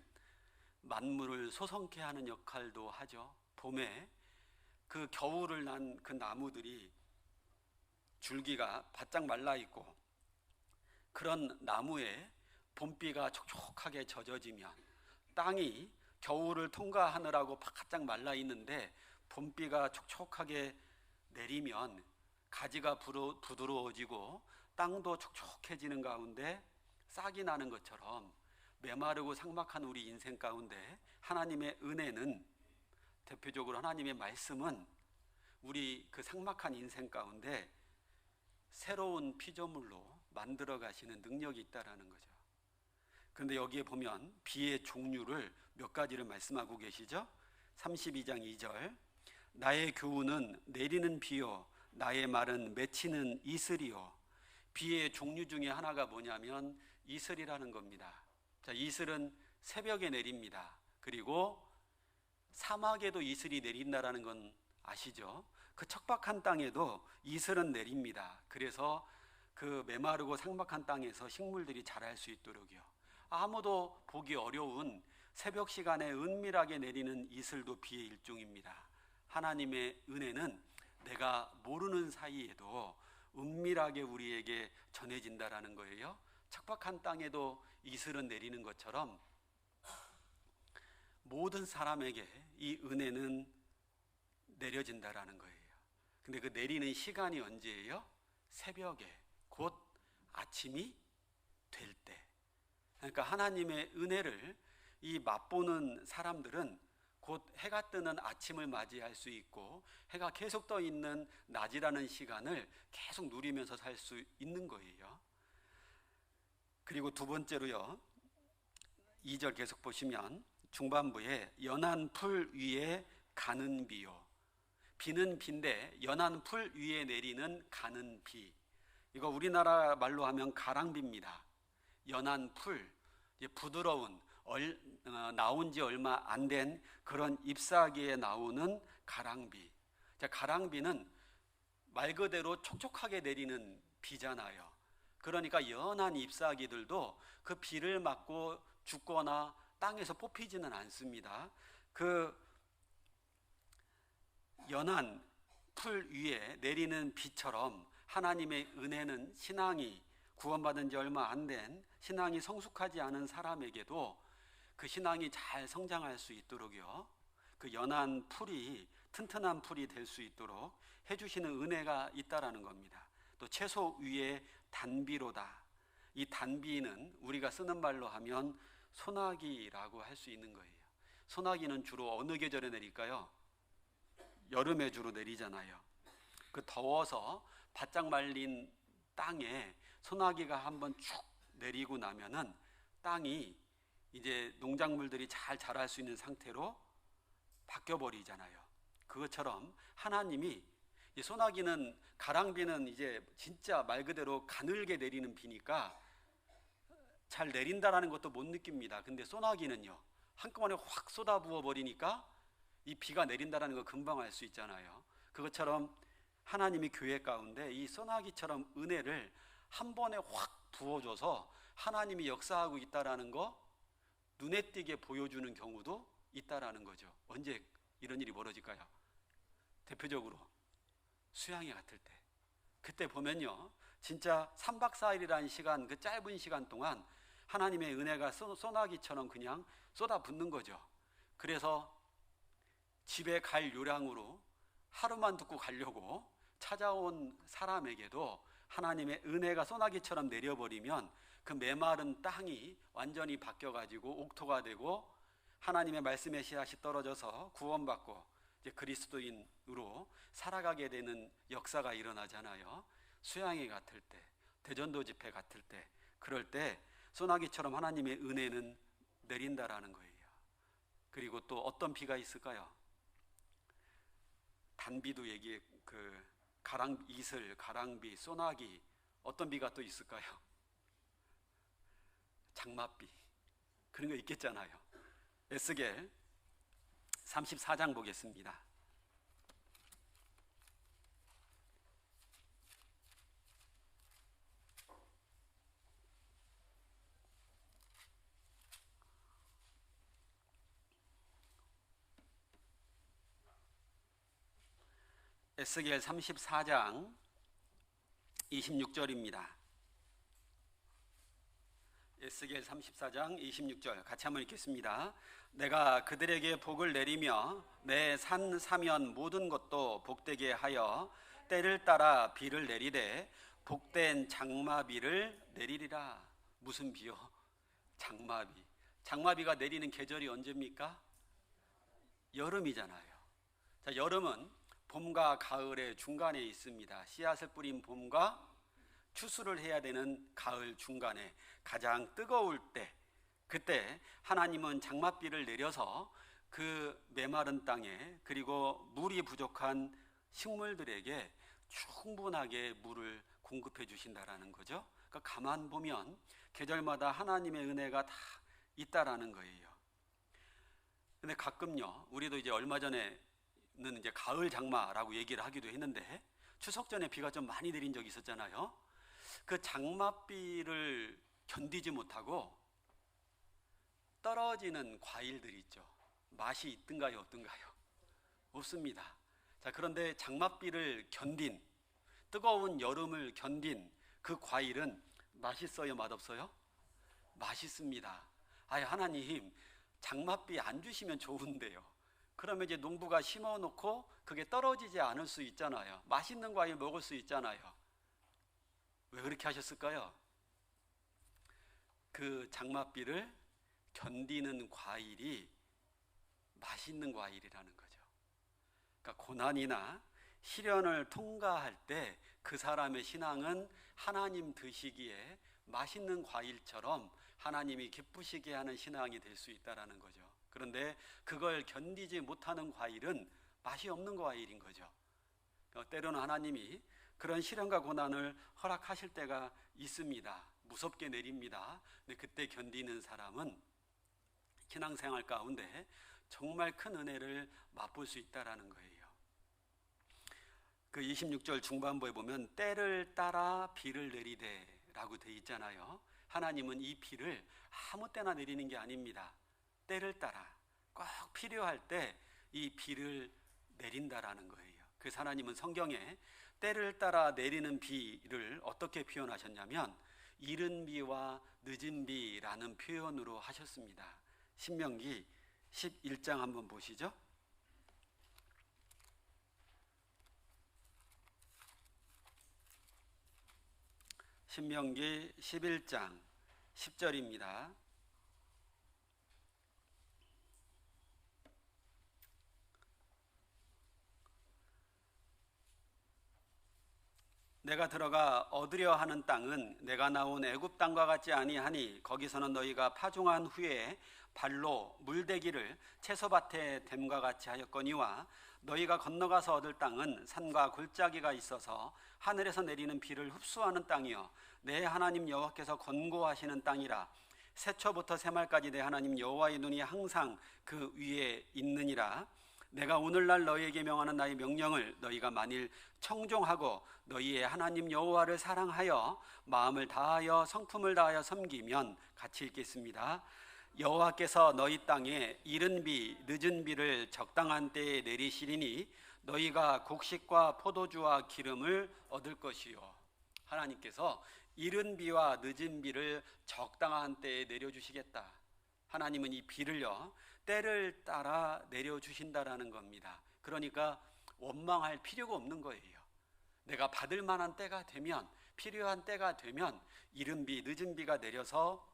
만물을 소성케 하는 역할도 하죠. 봄에 그 겨울을 난 그 나무들이 줄기가 바짝 말라 있고, 그런 나무에 봄비가 촉촉하게 젖어지면, 땅이 겨울을 통과하느라고 바짝 말라 있는데 봄비가 촉촉하게 내리면 가지가 부드러워지고 땅도 촉촉해지는 가운데 싹이 나는 것처럼, 메마르고 삭막한 우리 인생 가운데 하나님의 은혜는, 대표적으로 하나님의 말씀은 우리 그 삭막한 인생 가운데 새로운 피조물로 만들어 가시는 능력이 있다라는 거죠. 그런데 여기에 보면 비의 종류를 몇 가지를 말씀하고 계시죠. 32장 2절, 나의 교훈은 내리는 비요 나의 말은 맺히는 이슬이요. 비의 종류 중에 하나가 뭐냐면 이슬이라는 겁니다. 자, 이슬은 새벽에 내립니다. 그리고 사막에도 이슬이 내린다라는 건 아시죠? 그 척박한 땅에도 이슬은 내립니다. 그래서 그 메마르고 삭막한 땅에서 식물들이 자랄 수 있도록요. 아무도 보기 어려운 새벽 시간에 은밀하게 내리는 이슬도 비의 일종입니다. 하나님의 은혜는 내가 모르는 사이에도 은밀하게 우리에게 전해진다라는 거예요. 척박한 땅에도 이슬은 내리는 것처럼 모든 사람에게 이 은혜는 내려진다라는 거예요. 근데 그 내리는 시간이 언제예요? 새벽에, 곧 아침이 될 때. 그러니까 하나님의 은혜를 이 맛보는 사람들은 곧 해가 뜨는 아침을 맞이할 수 있고, 해가 계속 떠 있는 낮이라는 시간을 계속 누리면서 살 수 있는 거예요. 그리고 두 번째로요, 2절 계속 보시면 중반부에 연한 풀 위에 가는 비요. 비는 비인데 연한 풀 위에 내리는 가는 비. 이거 우리나라 말로 하면 가랑비입니다. 연한 풀, 부드러운 나온 지 얼마 안 된 그런 잎사귀에 나오는 가랑비. 자, 가랑비는 말 그대로 촉촉하게 내리는 비잖아요. 그러니까 연한 잎사귀들도 그 비를 맞고 죽거나 땅에서 뽑히지는 않습니다. 그 연한 풀 위에 내리는 비처럼 하나님의 은혜는 신앙이 구원받은 지 얼마 안 된, 신앙이 성숙하지 않은 사람에게도 그 신앙이 잘 성장할 수 있도록요, 그 연한 풀이 튼튼한 풀이 될 수 있도록 해주시는 은혜가 있다라는 겁니다. 또 채소 위에 단비로다. 이 단비는 우리가 쓰는 말로 하면 소나기라고 할 수 있는 거예요. 소나기는 주로 어느 계절에 내릴까요? 여름에 주로 내리잖아요. 그 더워서 바짝 말린 땅에 소나기가 한번 쭉 내리고 나면은 땅이 이제 농작물들이 잘 자랄 수 있는 상태로 바뀌어 버리잖아요. 그것처럼 하나님이, 이 소나기는, 가랑비는 이제 진짜 말 그대로 가늘게 내리는 비니까 잘 내린다라는 것도 못 느낍니다. 근데 소나기는요, 한꺼번에 확 쏟아부어 버리니까 이 비가 내린다라는 거 금방 알 수 있잖아요. 그것처럼 하나님이 교회 가운데 이 소나기처럼 은혜를 한 번에 확 부어줘서 하나님이 역사하고 있다라는 거 눈에 띄게 보여주는 경우도 있다라는 거죠. 언제 이런 일이 벌어질까요? 대표적으로 수양회 같을 때. 그때 보면요, 진짜 3박 4일이라는 시간, 그 짧은 시간 동안 하나님의 은혜가 소나기처럼 그냥 쏟아붓는 거죠. 그래서 집에 갈 요량으로 하루만 듣고 가려고 찾아온 사람에게도 하나님의 은혜가 소나기처럼 내려버리면 그 메마른 땅이 완전히 바뀌어가지고 옥토가 되고 하나님의 말씀의 씨앗이 떨어져서 구원받고 이제 그리스도인으로 살아가게 되는 역사가 일어나잖아요. 수양회 같을 때, 대전도 집회 같을 때, 그럴 때 소나기처럼 하나님의 은혜는 내린다라는 거예요. 그리고 또 어떤 비가 있을까요? 단비도 얘기해, 이슬, 가랑비, 소나기, 어떤 비가 또 있을까요? 장맛비. 그런 거 있겠잖아요. 에스겔 34장 보겠습니다. 에스겔 34장 26절입니다. 에스겔 34장 26절 같이 한번 읽겠습니다. 내가 그들에게 복을 내리며 내 산 사면 모든 것도 복되게 하여 때를 따라 비를 내리되 복된 장마비를 내리리라. 무슨 비요? 장마비. 장마비가 내리는 계절이 언제입니까? 여름이잖아요. 자, 여름은 봄과 가을의 중간에 있습니다. 씨앗을 뿌린 봄과 추수를 해야 되는 가을 중간에 가장 뜨거울 때, 그때 하나님은 장맛비를 내려서 그 메마른 땅에, 그리고 물이 부족한 식물들에게 충분하게 물을 공급해 주신다라는 거죠. 그러니까 가만 보면 계절마다 하나님의 은혜가 다 있다라는 거예요. 근데 가끔요, 우리도 이제 얼마 전에는 이제 가을 장마라고 얘기를 하기도 했는데, 추석 전에 비가 좀 많이 내린 적이 있었잖아요. 그 장맛비를 견디지 못하고 떨어지는 과일들이 있죠. 맛이 있든가요, 없든가요? 없습니다. 자, 그런데 장맛비를 견딘, 뜨거운 여름을 견딘 그 과일은 맛있어요, 맛없어요? 맛있습니다. 아예 하나님, 장맛비 안 주시면 좋은데요. 그러면 이제 농부가 심어놓고 그게 떨어지지 않을 수 있잖아요. 맛있는 과일 먹을 수 있잖아요. 왜 그렇게 하셨을까요? 그 장맛비를 견디는 과일이 맛있는 과일이라는 거죠. 그러니까 고난이나 시련을 통과할 때 그 사람의 신앙은 하나님 드시기에 맛있는 과일처럼 하나님이 기쁘시게 하는 신앙이 될 수 있다는 거죠. 그런데 그걸 견디지 못하는 과일은 맛이 없는 과일인 거죠. 때로는 하나님이 그런 시련과 고난을 허락하실 때가 있습니다. 무섭게 내립니다. 근데 그때 견디는 사람은 신앙생활 가운데 정말 큰 은혜를 맛볼 수 있다는 거예요. 그 26절 중반부에 보면 때를 따라 비를 내리되 라고 되어 있잖아요. 하나님은 이 비를 아무 때나 내리는 게 아닙니다. 때를 따라 꼭 필요할 때 이 비를 내린다라는 거예요. 그래서 하나님은 성경에 때를 따라 내리는 비를 어떻게 표현하셨냐면 이른 비와 늦은 비라는 표현으로 하셨습니다. 신명기 11장 한번 보시죠. 신명기 11장 10절입니다. 내가 들어가 얻으려 하는 땅은 내가 나온 애굽 땅과 같지 아니하니 거기서는 너희가 파종한 후에 발로 물대기를 채소밭에 댐과 같이 하였거니와 너희가 건너가서 얻을 땅은 산과 골짜기가 있어서 하늘에서 내리는 비를 흡수하는 땅이요 내 하나님 여호와께서 권고하시는 땅이라. 새초부터 새말까지 내 하나님 여호와의 눈이 항상 그 위에 있느니라. 내가 오늘날 너희에게 명하는 나의 명령을 너희가 만일 청종하고 너희의 하나님 여호와를 사랑하여 마음을 다하여 성품을 다하여 섬기면, 같이 읽겠습니다. 여호와께서 너희 땅에 이른 비 늦은 비를 적당한 때에 내리시리니 너희가 곡식과 포도주와 기름을 얻을 것이요. 하나님께서 이른 비와 늦은 비를 적당한 때에 내려주시겠다. 하나님은 이 비를요 때를 따라 내려주신다라는 겁니다. 그러니까 원망할 필요가 없는 거예요. 내가 받을 만한 때가 되면, 필요한 때가 되면 이른 비 늦은 비가 내려서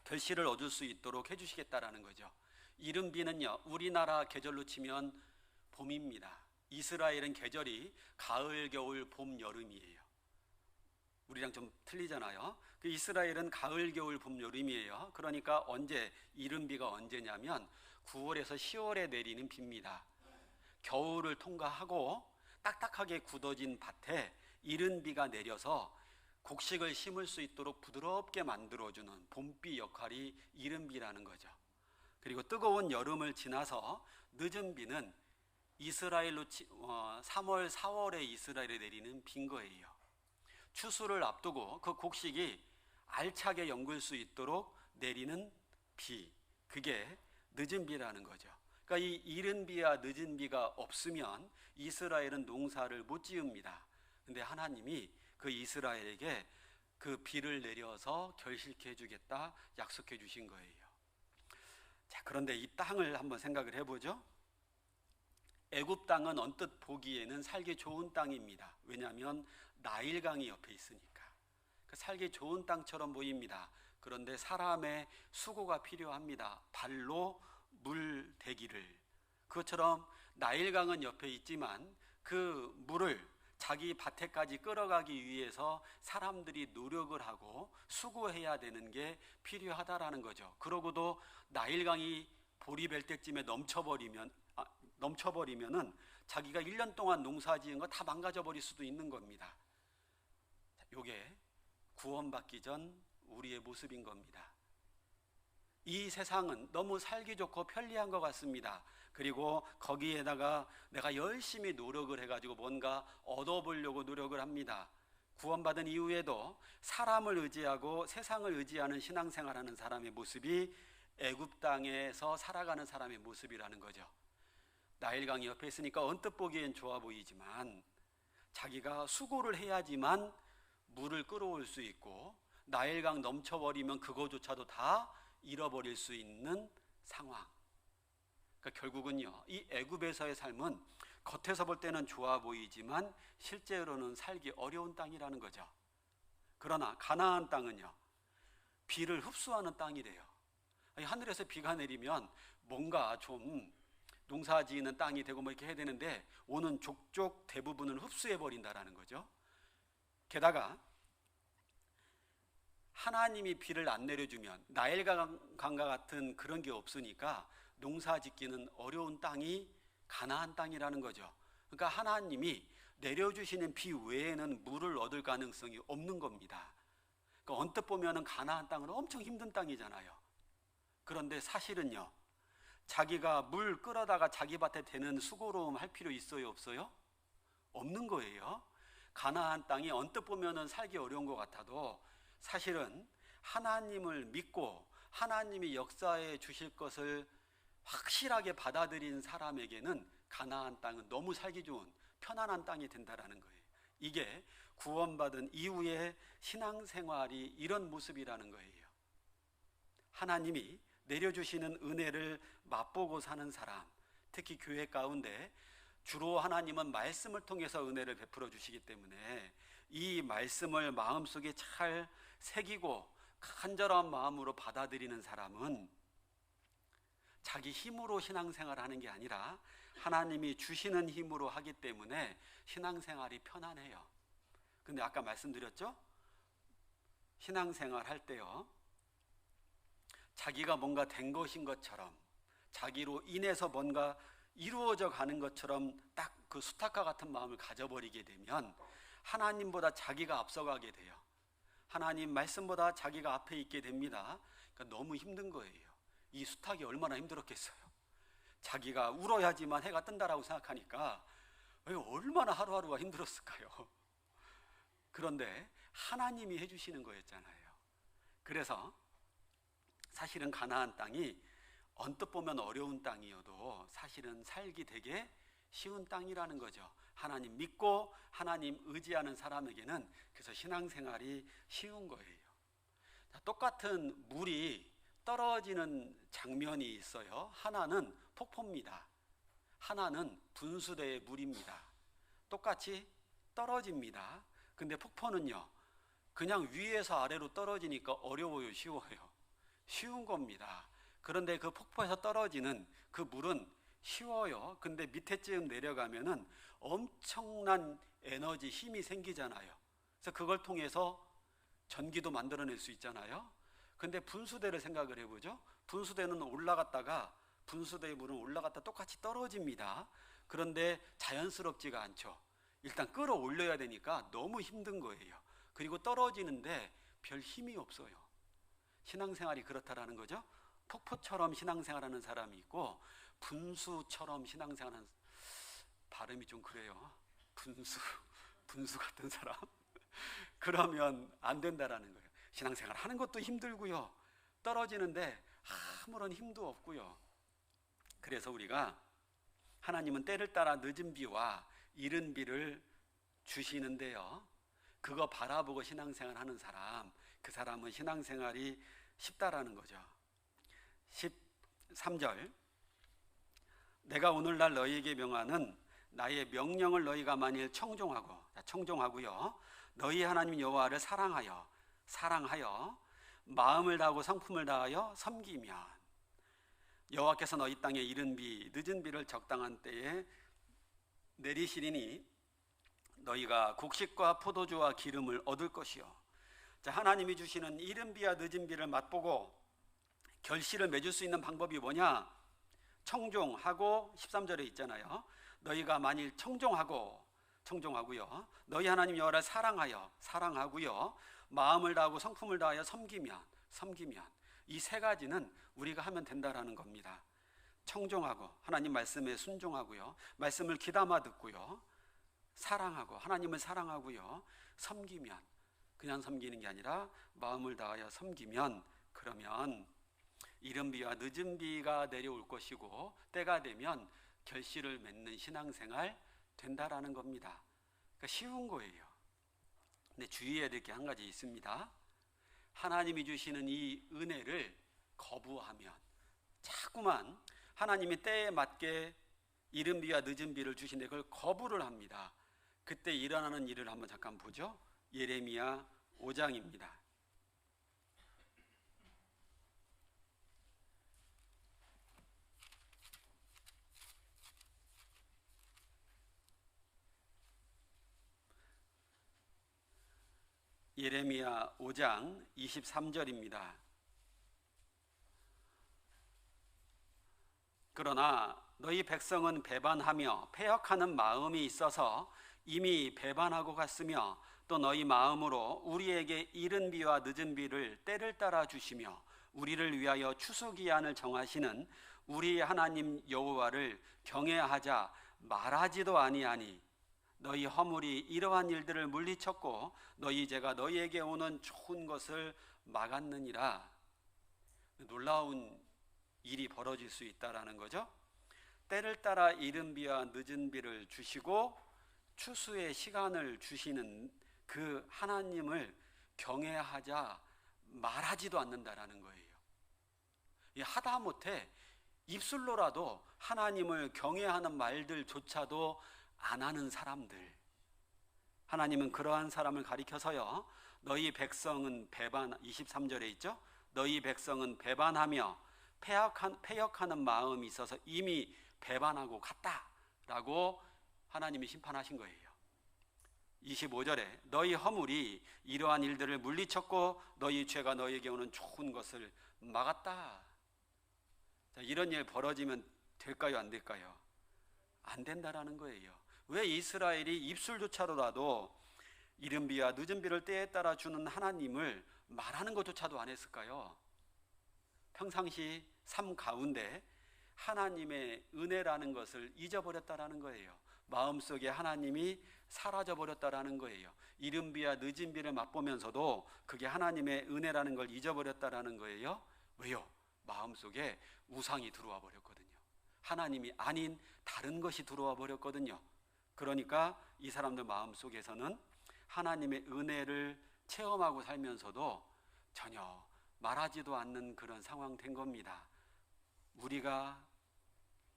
결실을 얻을 수 있도록 해주시겠다라는 거죠. 이른 비는요 우리나라 계절로 치면 봄입니다. 이스라엘은 계절이 가을, 겨울, 봄, 여름이에요. 우리랑 좀 틀리잖아요. 그 이스라엘은 가을, 겨울, 봄, 여름이에요. 그러니까 언제, 이른 비가 언제냐면 9월에서 10월에 내리는 비입니다. 겨울을 통과하고 딱딱하게 굳어진 밭에 이른 비가 내려서 곡식을 심을 수 있도록 부드럽게 만들어주는 봄비 역할이 이른 비라는 거죠. 그리고 뜨거운 여름을 지나서 늦은 비는 이스라엘로 3월, 4월에 이스라엘에 내리는 비인 거예요. 추수를 앞두고 그 곡식이 알차게 연글 수 있도록 내리는 비, 그게 늦은 비라는 거죠. 그러니까 이 이른 비와 늦은 비가 없으면 이스라엘은 농사를 못 지읍니다. 근데 하나님이 그 이스라엘에게 그 비를 내려서 결실케 해주겠다 약속해 주신 거예요. 자, 그런데 이 땅을 한번 생각을 해보죠. 애굽 땅은 언뜻 보기에는 살기 좋은 땅입니다. 왜냐하면 나일강이 옆에 있으니까 살기 좋은 땅처럼 보입니다. 그런데 사람의 수고가 필요합니다. 발로 물 대기를. 그것처럼 나일강은 옆에 있지만 그 물을 자기 밭에까지 끌어가기 위해서 사람들이 노력을 하고 수고해야 되는 게 필요하다라는 거죠. 그러고도 나일강이 보리 벨 때쯤에 넘쳐버리면은 자기가 1년 동안 농사 지은 거 다 망가져 버릴 수도 있는 겁니다. 요게 구원받기 전 우리의 모습인 겁니다. 이 세상은 너무 살기 좋고 편리한 것 같습니다. 그리고 거기에다가 내가 열심히 노력을 해가지고 뭔가 얻어보려고 노력을 합니다. 구원받은 이후에도 사람을 의지하고 세상을 의지하는 신앙생활하는 사람의 모습이 애굽 땅에서 살아가는 사람의 모습이라는 거죠. 나일강이 옆에 있으니까 언뜻 보기엔 좋아 보이지만 자기가 수고를 해야지만 물을 끌어올 수 있고 나일강 넘쳐버리면 그거조차도 다 잃어버릴 수 있는 상황. 그러니까 결국은요, 이 애굽에서의 삶은 겉에서 볼 때는 좋아 보이지만 실제로는 살기 어려운 땅이라는 거죠. 그러나 가나안 땅은요, 비를 흡수하는 땅이래요. 하늘에서 비가 내리면 뭔가 좀 농사 지는 땅이 되고 뭐 이렇게 해야 되는데 오는 족족 대부분을 흡수해 버린다라는 거죠. 게다가 하나님이 비를 안 내려주면 나일강과 같은 그런 게 없으니까 농사 짓기는 어려운 땅이 가나안 땅이라는 거죠. 그러니까 하나님이 내려주시는 비 외에는 물을 얻을 가능성이 없는 겁니다. 그러니까 언뜻 보면은 가나안 땅은 엄청 힘든 땅이잖아요. 그런데 사실은요, 자기가 물 끌어다가 자기 밭에 대는 수고로움 할 필요 있어요, 없어요? 없는 거예요. 가나안 땅이 언뜻 보면은 살기 어려운 것 같아도 사실은 하나님을 믿고 하나님이 역사해 주실 것을 확실하게 받아들인 사람에게는 가나안 땅은 너무 살기 좋은 편안한 땅이 된다라는 거예요. 이게 구원받은 이후의 신앙생활이 이런 모습이라는 거예요. 하나님이 내려주시는 은혜를 맛보고 사는 사람, 특히 교회 가운데 주로 하나님은 말씀을 통해서 은혜를 베풀어 주시기 때문에 이 말씀을 마음속에 잘 새기고 간절한 마음으로 받아들이는 사람은 자기 힘으로 신앙생활을 하는 게 아니라 하나님이 주시는 힘으로 하기 때문에 신앙생활이 편안해요. 근데 아까 말씀드렸죠? 신앙생활 할 때요, 자기가 뭔가 된 것인 것처럼, 자기로 인해서 뭔가 이루어져 가는 것처럼 딱 그 수탉과 같은 마음을 가져버리게 되면 하나님보다 자기가 앞서가게 돼요. 하나님 말씀보다 자기가 앞에 있게 됩니다. 그러니까 너무 힘든 거예요. 이 수탉이 얼마나 힘들었겠어요. 자기가 울어야지만 해가 뜬다라고 생각하니까 얼마나 하루하루가 힘들었을까요. 그런데 하나님이 해주시는 거였잖아요. 그래서 사실은 가나안 땅이 언뜻 보면 어려운 땅이어도 사실은 살기 되게 쉬운 땅이라는 거죠. 하나님 믿고 하나님 의지하는 사람에게는 그래서 신앙생활이 쉬운 거예요. 똑같은 물이 떨어지는 장면이 있어요. 하나는 폭포입니다. 하나는 분수대의 물입니다. 똑같이 떨어집니다. 근데 폭포는요, 그냥 위에서 아래로 떨어지니까 어려워요, 쉬워요? 쉬운 겁니다. 그런데 그 폭포에서 떨어지는 그 물은 쉬워요. 근데 밑에쯤 내려가면은 엄청난 에너지, 힘이 생기잖아요. 그래서 그걸 통해서 전기도 만들어낼 수 있잖아요. 근데 분수대를 생각을 해보죠. 분수대는 올라갔다가, 분수대의 물은 올라갔다 똑같이 떨어집니다. 그런데 자연스럽지가 않죠. 일단 끌어올려야 되니까 너무 힘든 거예요. 그리고 떨어지는데 별 힘이 없어요. 신앙생활이 그렇다라는 거죠. 폭포처럼 신앙생활하는 사람이 있고 분수처럼 신앙생활하는, 발음이 좀 그래요. 분수 같은 사람. 그러면 안 된다라는 거예요. 신앙생활 하는 것도 힘들고요, 떨어지는데 아무런 힘도 없고요. 그래서 우리가 하나님은 때를 따라 늦은 비와 이른 비를 주시는데요, 그거 바라보고 신앙생활 하는 사람, 그 사람은 신앙생활이 쉽다라는 거죠. 13절, 내가 오늘날 너희에게 명하는 나의 명령을 너희가 만일 청종하고요, 너희 하나님 여호와를 사랑하여 마음을 다하고 성품을 다하여 섬기면 여호와께서 너희 땅에 이른 비 늦은 비를 적당한 때에 내리시리니 너희가 곡식과 포도주와 기름을 얻을 것이요. 자, 하나님이 주시는 이른 비와 늦은 비를 맛보고 결실을 맺을 수 있는 방법이 뭐냐? 청종하고, 13절에 있잖아요. 너희가 만일 청종하고요, 너희 하나님 여호와를 사랑하고요, 마음을 다하고 성품을 다하여 섬기면 이 세 가지는 우리가 하면 된다라는 겁니다. 청종하고, 하나님 말씀에 순종하고요, 말씀을 귀담아 듣고요, 하나님을 사랑하고요, 섬기면, 그냥 섬기는 게 아니라 마음을 다하여 섬기면, 그러면 이른 비와 늦은 비가 내려올 것이고 때가 되면 결실을 맺는 신앙생활 된다라는 겁니다. 그러니까 쉬운 거예요. 근데 주의해야 될 게 한 가지 있습니다. 하나님이 주시는 이 은혜를 거부하면, 자꾸만 하나님이 때에 맞게 이른 비와 늦은 비를 주신데 그걸 거부를 합니다. 그때 일어나는 일을 한번 잠깐 보죠. 예레미야 5장입니다. 예레미야 5장 23절입니다. 그러나 너희 백성은 배반하며 패역하는 마음이 있어서 이미 배반하고 갔으며 또 너희 마음으로 우리에게 이른 비와 늦은 비를 때를 따라 주시며 우리를 위하여 추수기한을 정하시는 우리 하나님 여호와를 경외하자 말하지도 아니하니 너희 허물이 이러한 일들을 물리쳤고 너희 죄가 너희에게 오는 좋은 것을 막았느니라. 놀라운 일이 벌어질 수 있다라는 거죠. 때를 따라 이른 비와 늦은 비를 주시고 추수의 시간을 주시는 그 하나님을 경외하자 말하지도 않는다라는 거예요. 하다못해 입술로라도 하나님을 경외하는 말들조차도 안 하는 사람들, 하나님은 그러한 사람을 가리켜서요, 너희 백성은 23절에 있죠. 너희 백성은 배반하며 패역하는 마음이 있어서 이미 배반하고 갔다라고 하나님이 심판하신 거예요. 25절에 너희 허물이 이러한 일들을 물리쳤고 너희 죄가 너희에게 오는 좋은 것을 막았다. 자, 이런 일 벌어지면 될까요, 안 될까요? 안 된다라는 거예요. 왜 이스라엘이 입술조차로라도 이른 비와 늦은 비를 때에 따라 주는 하나님을 말하는 것조차도 안 했을까요? 평상시 삶 가운데 하나님의 은혜라는 것을 잊어버렸다라는 거예요. 마음속에 하나님이 사라져버렸다라는 거예요. 이른 비와 늦은 비를 맛보면서도 그게 하나님의 은혜라는 걸 잊어버렸다라는 거예요. 왜요? 마음속에 우상이 들어와 버렸거든요. 하나님이 아닌 다른 것이 들어와 버렸거든요. 그러니까 이 사람들 마음속에서는 하나님의 은혜를 체험하고 살면서도 전혀 말하지도 않는 그런 상황 된 겁니다. 우리가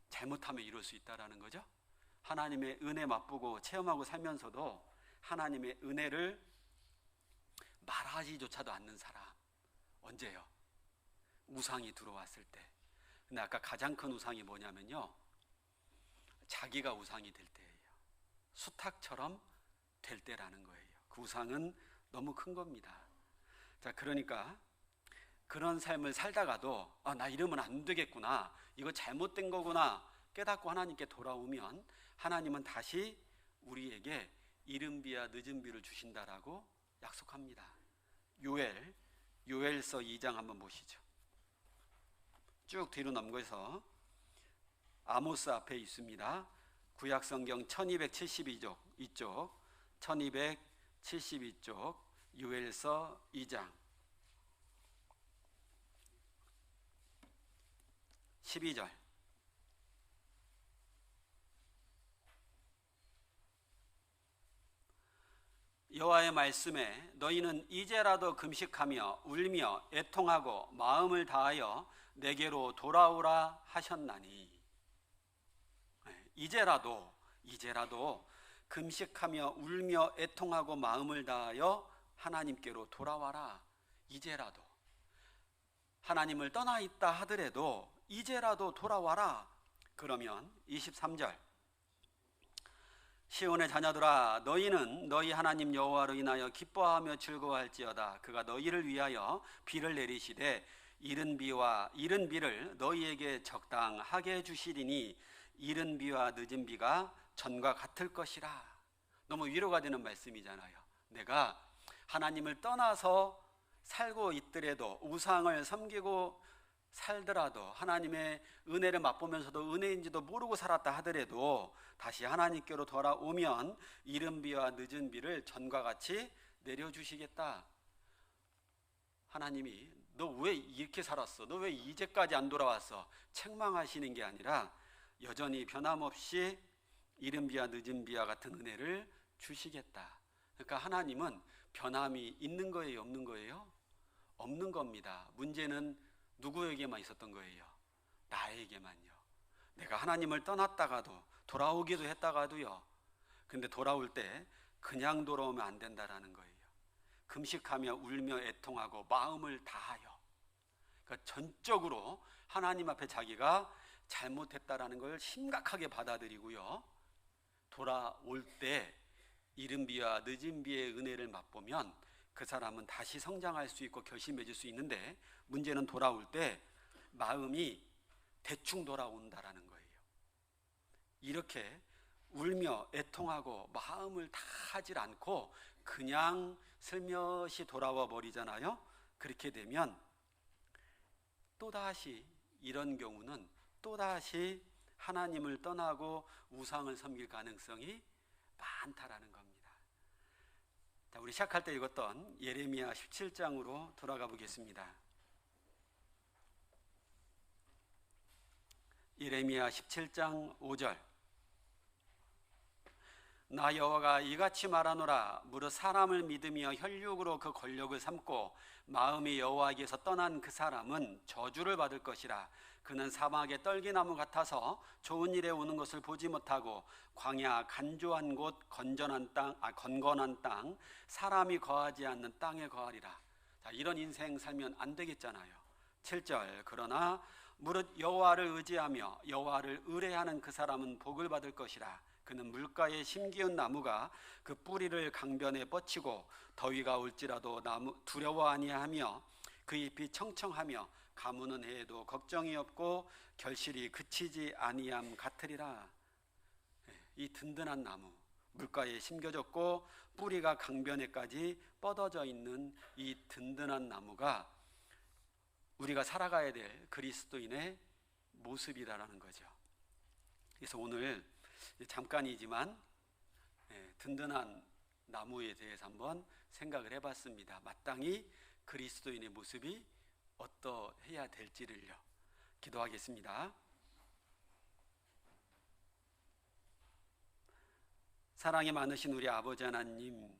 잘못하면 이럴 수 있다라는 거죠. 하나님의 은혜 맛보고 체험하고 살면서도 하나님의 은혜를 말하지조차도 않는 사람, 언제요? 우상이 들어왔을 때. 근데 아까 가장 큰 우상이 뭐냐면요, 자기가 우상이 될 때예요. 수탉처럼 될 때라는 거예요. 그 우상은 너무 큰 겁니다. 자, 그러니까 그런 삶을 살다가도 나 이러면 안 되겠구나, 이거 잘못된 거구나 깨닫고 하나님께 돌아오면 하나님은 다시 우리에게 이른 비와 늦은 비를 주신다라고 약속합니다. 요엘서 2장 한번 보시죠. 쭉 뒤로 넘겨서 아모스 앞에 있습니다. 구약성경 1272쪽 이쪽 1272쪽 요엘서 2장 12절 여호와의 말씀에 너희는 이제라도 금식하며 울며 애통하고 마음을 다하여 내게로 돌아오라 하셨나니. 이제라도 금식하며 울며 애통하고 마음을 다하여 하나님께로 돌아와라. 이제라도 하나님을 떠나 있다 하더라도 이제라도 돌아와라. 그러면 23절 시온의 자녀들아 너희는 너희 하나님 여호와로 인하여 기뻐하며 즐거워할지어다. 그가 너희를 위하여 비를 내리시되 이른 비를 너희에게 적당하게 주시리니 이른 비와 늦은 비가 전과 같을 것이라. 너무 위로가 되는 말씀이잖아요. 내가 하나님을 떠나서 살고 있더라도 우상을 섬기고 살더라도 하나님의 은혜를 맛보면서도 은혜인지도 모르고 살았다 하더라도 다시 하나님께로 돌아오면 이른 비와 늦은 비를 전과 같이 내려주시겠다. 하나님이 너 왜 이렇게 살았어? 너 왜 이제까지 안 돌아왔어? 책망하시는 게 아니라 여전히 변함없이 이른 비와 늦은 비와 같은 은혜를 주시겠다. 그러니까 하나님은 변함이 있는 거예요, 없는 거예요? 없는 겁니다. 문제는 누구에게만 있었던 거예요? 나에게만요. 내가 하나님을 떠났다가도 돌아오기도 했다가도요. 근데 돌아올 때 그냥 돌아오면 안 된다라는 거예요. 금식하며 울며 애통하고 마음을 다하여. 그러니까 전적으로 하나님 앞에 자기가 잘못했다라는 걸 심각하게 받아들이고요. 돌아올 때 이른 비와 늦은 비의 은혜를 맛보면 그 사람은 다시 성장할 수 있고 결심해질 수 있는데 문제는 돌아올 때 마음이 대충 돌아온다라는 거예요. 이렇게 울며 애통하고 마음을 다 하질 않고 그냥 슬며시 돌아와 버리잖아요. 그렇게 되면 또다시 이런 경우는 또다시 하나님을 떠나고 우상을 섬길 가능성이 많다라는 겁니다. 자, 우리 시작할 때 읽었던 예레미야 17장으로 돌아가 보겠습니다. 예레미야 17장 5절 나 여호와가 이같이 말하노라. 무릇 사람을 믿으며 혈육으로 그 권력을 삼고 마음이 여호와에게서 떠난 그 사람은 저주를 받을 것이라. 그는 사막의 떨기나무 같아서 좋은 일에 오는 것을 보지 못하고 광야 간조한 곳 건건한 땅 사람이 거하지 않는 땅에 거하리라. 자, 이런 인생 살면 안 되겠잖아요. 7절 그러나 무릇 여호와를 의지하며 여호와를 의뢰하는 그 사람은 복을 받을 것이라. 그는 물가에 심기운 나무가 그 뿌리를 강변에 뻗치고 더위가 올지라도 두려워 아니하며 그 잎이 청청하며 가무는 해에도 걱정이 없고 결실이 그치지 아니함 같으리라. 이 든든한 나무 물가에 심겨졌고 뿌리가 강변에까지 뻗어져 있는 이 든든한 나무가 우리가 살아가야 될 그리스도인의 모습이라는 거죠. 그래서 오늘 잠깐이지만 든든한 나무에 대해서 한번 생각을 해봤습니다. 마땅히 그리스도인의 모습이 어떠해야 될지를요. 기도하겠습니다. 사랑이 많으신 우리 아버지 하나님,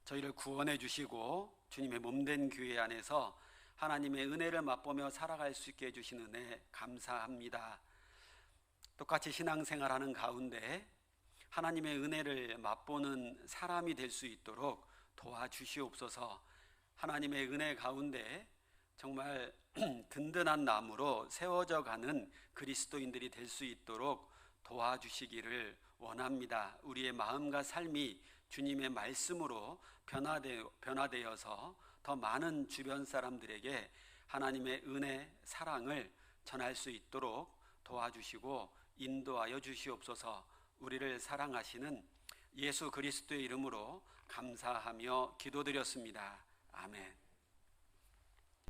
저희를 구원해 주시고 주님의 몸된 교회 안에서 하나님의 은혜를 맛보며 살아갈 수 있게 해주신 은혜 감사합니다. 똑같이 신앙생활하는 가운데 하나님의 은혜를 맛보는 사람이 될 수 있도록 도와주시옵소서. 하나님의 은혜 가운데 정말 든든한 나무로 세워져 가는 그리스도인들이 될 수 있도록 도와주시기를 원합니다. 우리의 마음과 삶이 주님의 말씀으로 변화되어서 더 많은 주변 사람들에게 하나님의 은혜, 사랑을 전할 수 있도록 도와주시고 인도하여 주시옵소서. 우리를 사랑하시는 예수 그리스도의 이름으로 감사하며 기도드렸습니다. 아멘.